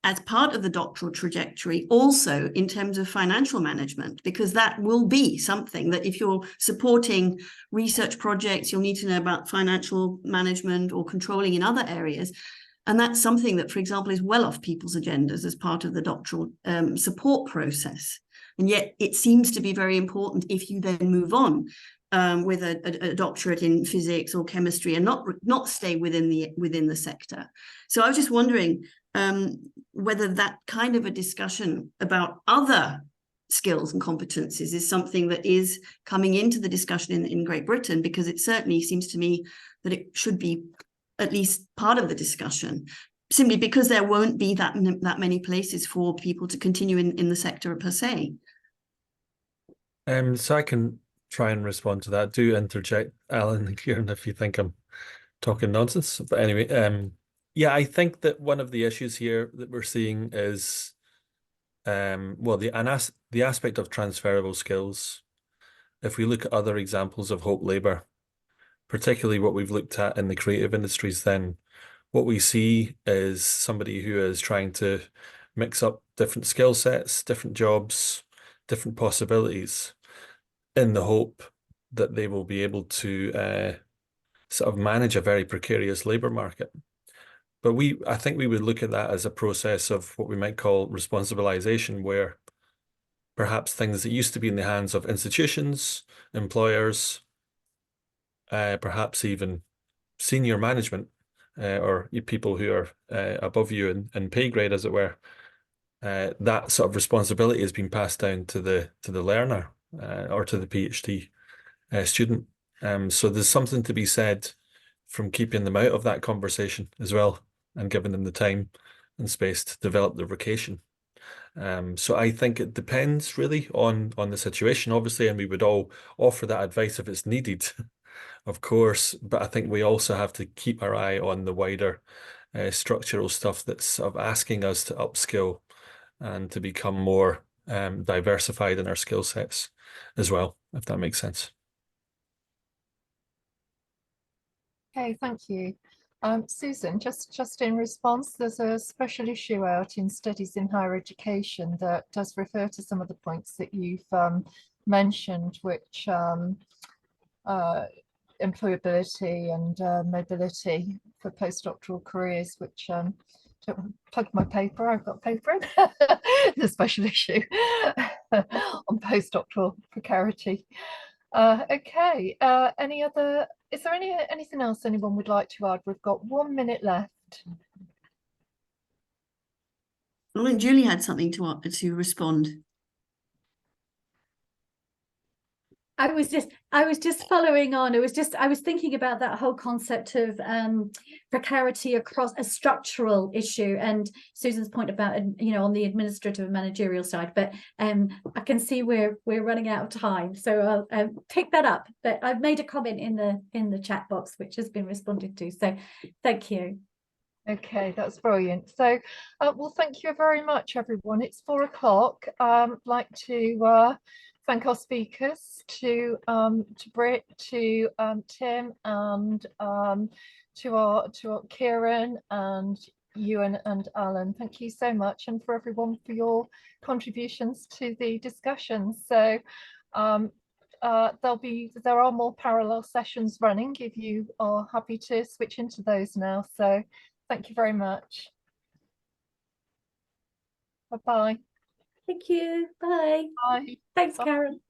as part of the doctoral trajectory also in terms of financial management, because that will be something that if you're supporting research projects, you'll need to know about financial management or controlling in other areas. And that's something that, for example, is well off people's agendas as part of the doctoral support process. And yet it seems to be very important if you then move on with a doctorate in physics or chemistry and not stay within the sector. So I was just wondering whether that kind of a discussion about other skills and competencies is something that is coming into the discussion in Great Britain, because it certainly seems to me that it should be at least part of the discussion, simply because there won't be that many places for people to continue in the sector per se. So I can try and respond to that. Do interject, Alan and Kieran, if you think I'm talking nonsense. But anyway, yeah, I think that one of the issues here that we're seeing is, well, the the aspect of transferable skills, if we look at other examples of Hope Labour, particularly what we've looked at in the creative industries, then what we see is somebody who is trying to mix up different skill sets, different jobs, different possibilities, in the hope that they will be able to sort of manage a very precarious labour market. But I think we would look at that as a process of what we might call responsibilization, where perhaps things that used to be in the hands of institutions, employers, perhaps even senior management, or people who are above you in pay grade, as it were, that sort of responsibility has been passed down to the learner or to the PhD student. So there's something to be said from keeping them out of that conversation as well, and giving them the time and space to develop their vocation. So I think it depends really on the situation, obviously, and we would all offer that advice if it's needed, of course. But I think we also have to keep our eye on the wider structural stuff that's sort of asking us to upskill and to become more diversified in our skill sets as well, if that makes sense. Okay, thank you. Susan, just in response, there's a special issue out in Studies in Higher Education that does refer to some of the points that you've mentioned, which employability and mobility for postdoctoral careers, which don't plug my paper, I've got paper in the special issue on postdoctoral precarity. Okay, is there anything else anyone would like to add? We've got 1 minute left. I think Julie had something to respond. I was just following on. I was thinking about that whole concept of precarity across a structural issue, and Susan's point about, on the administrative and managerial side. But I can see we're running out of time, so I'll pick that up. But I've made a comment in the chat box which has been responded to. So thank you. Okay, that's brilliant. So, well, thank you very much, everyone. It's 4 o'clock. I'd like to thank our speakers, to Britt, to Tim, and to our Kieran and Ewan and Alan. Thank you so much, and for everyone for your contributions to the discussion. So there are more parallel sessions running if you are happy to switch into those now. So thank you very much. Bye-bye. Thank you. Bye. Bye. Thanks, Bye. Karen.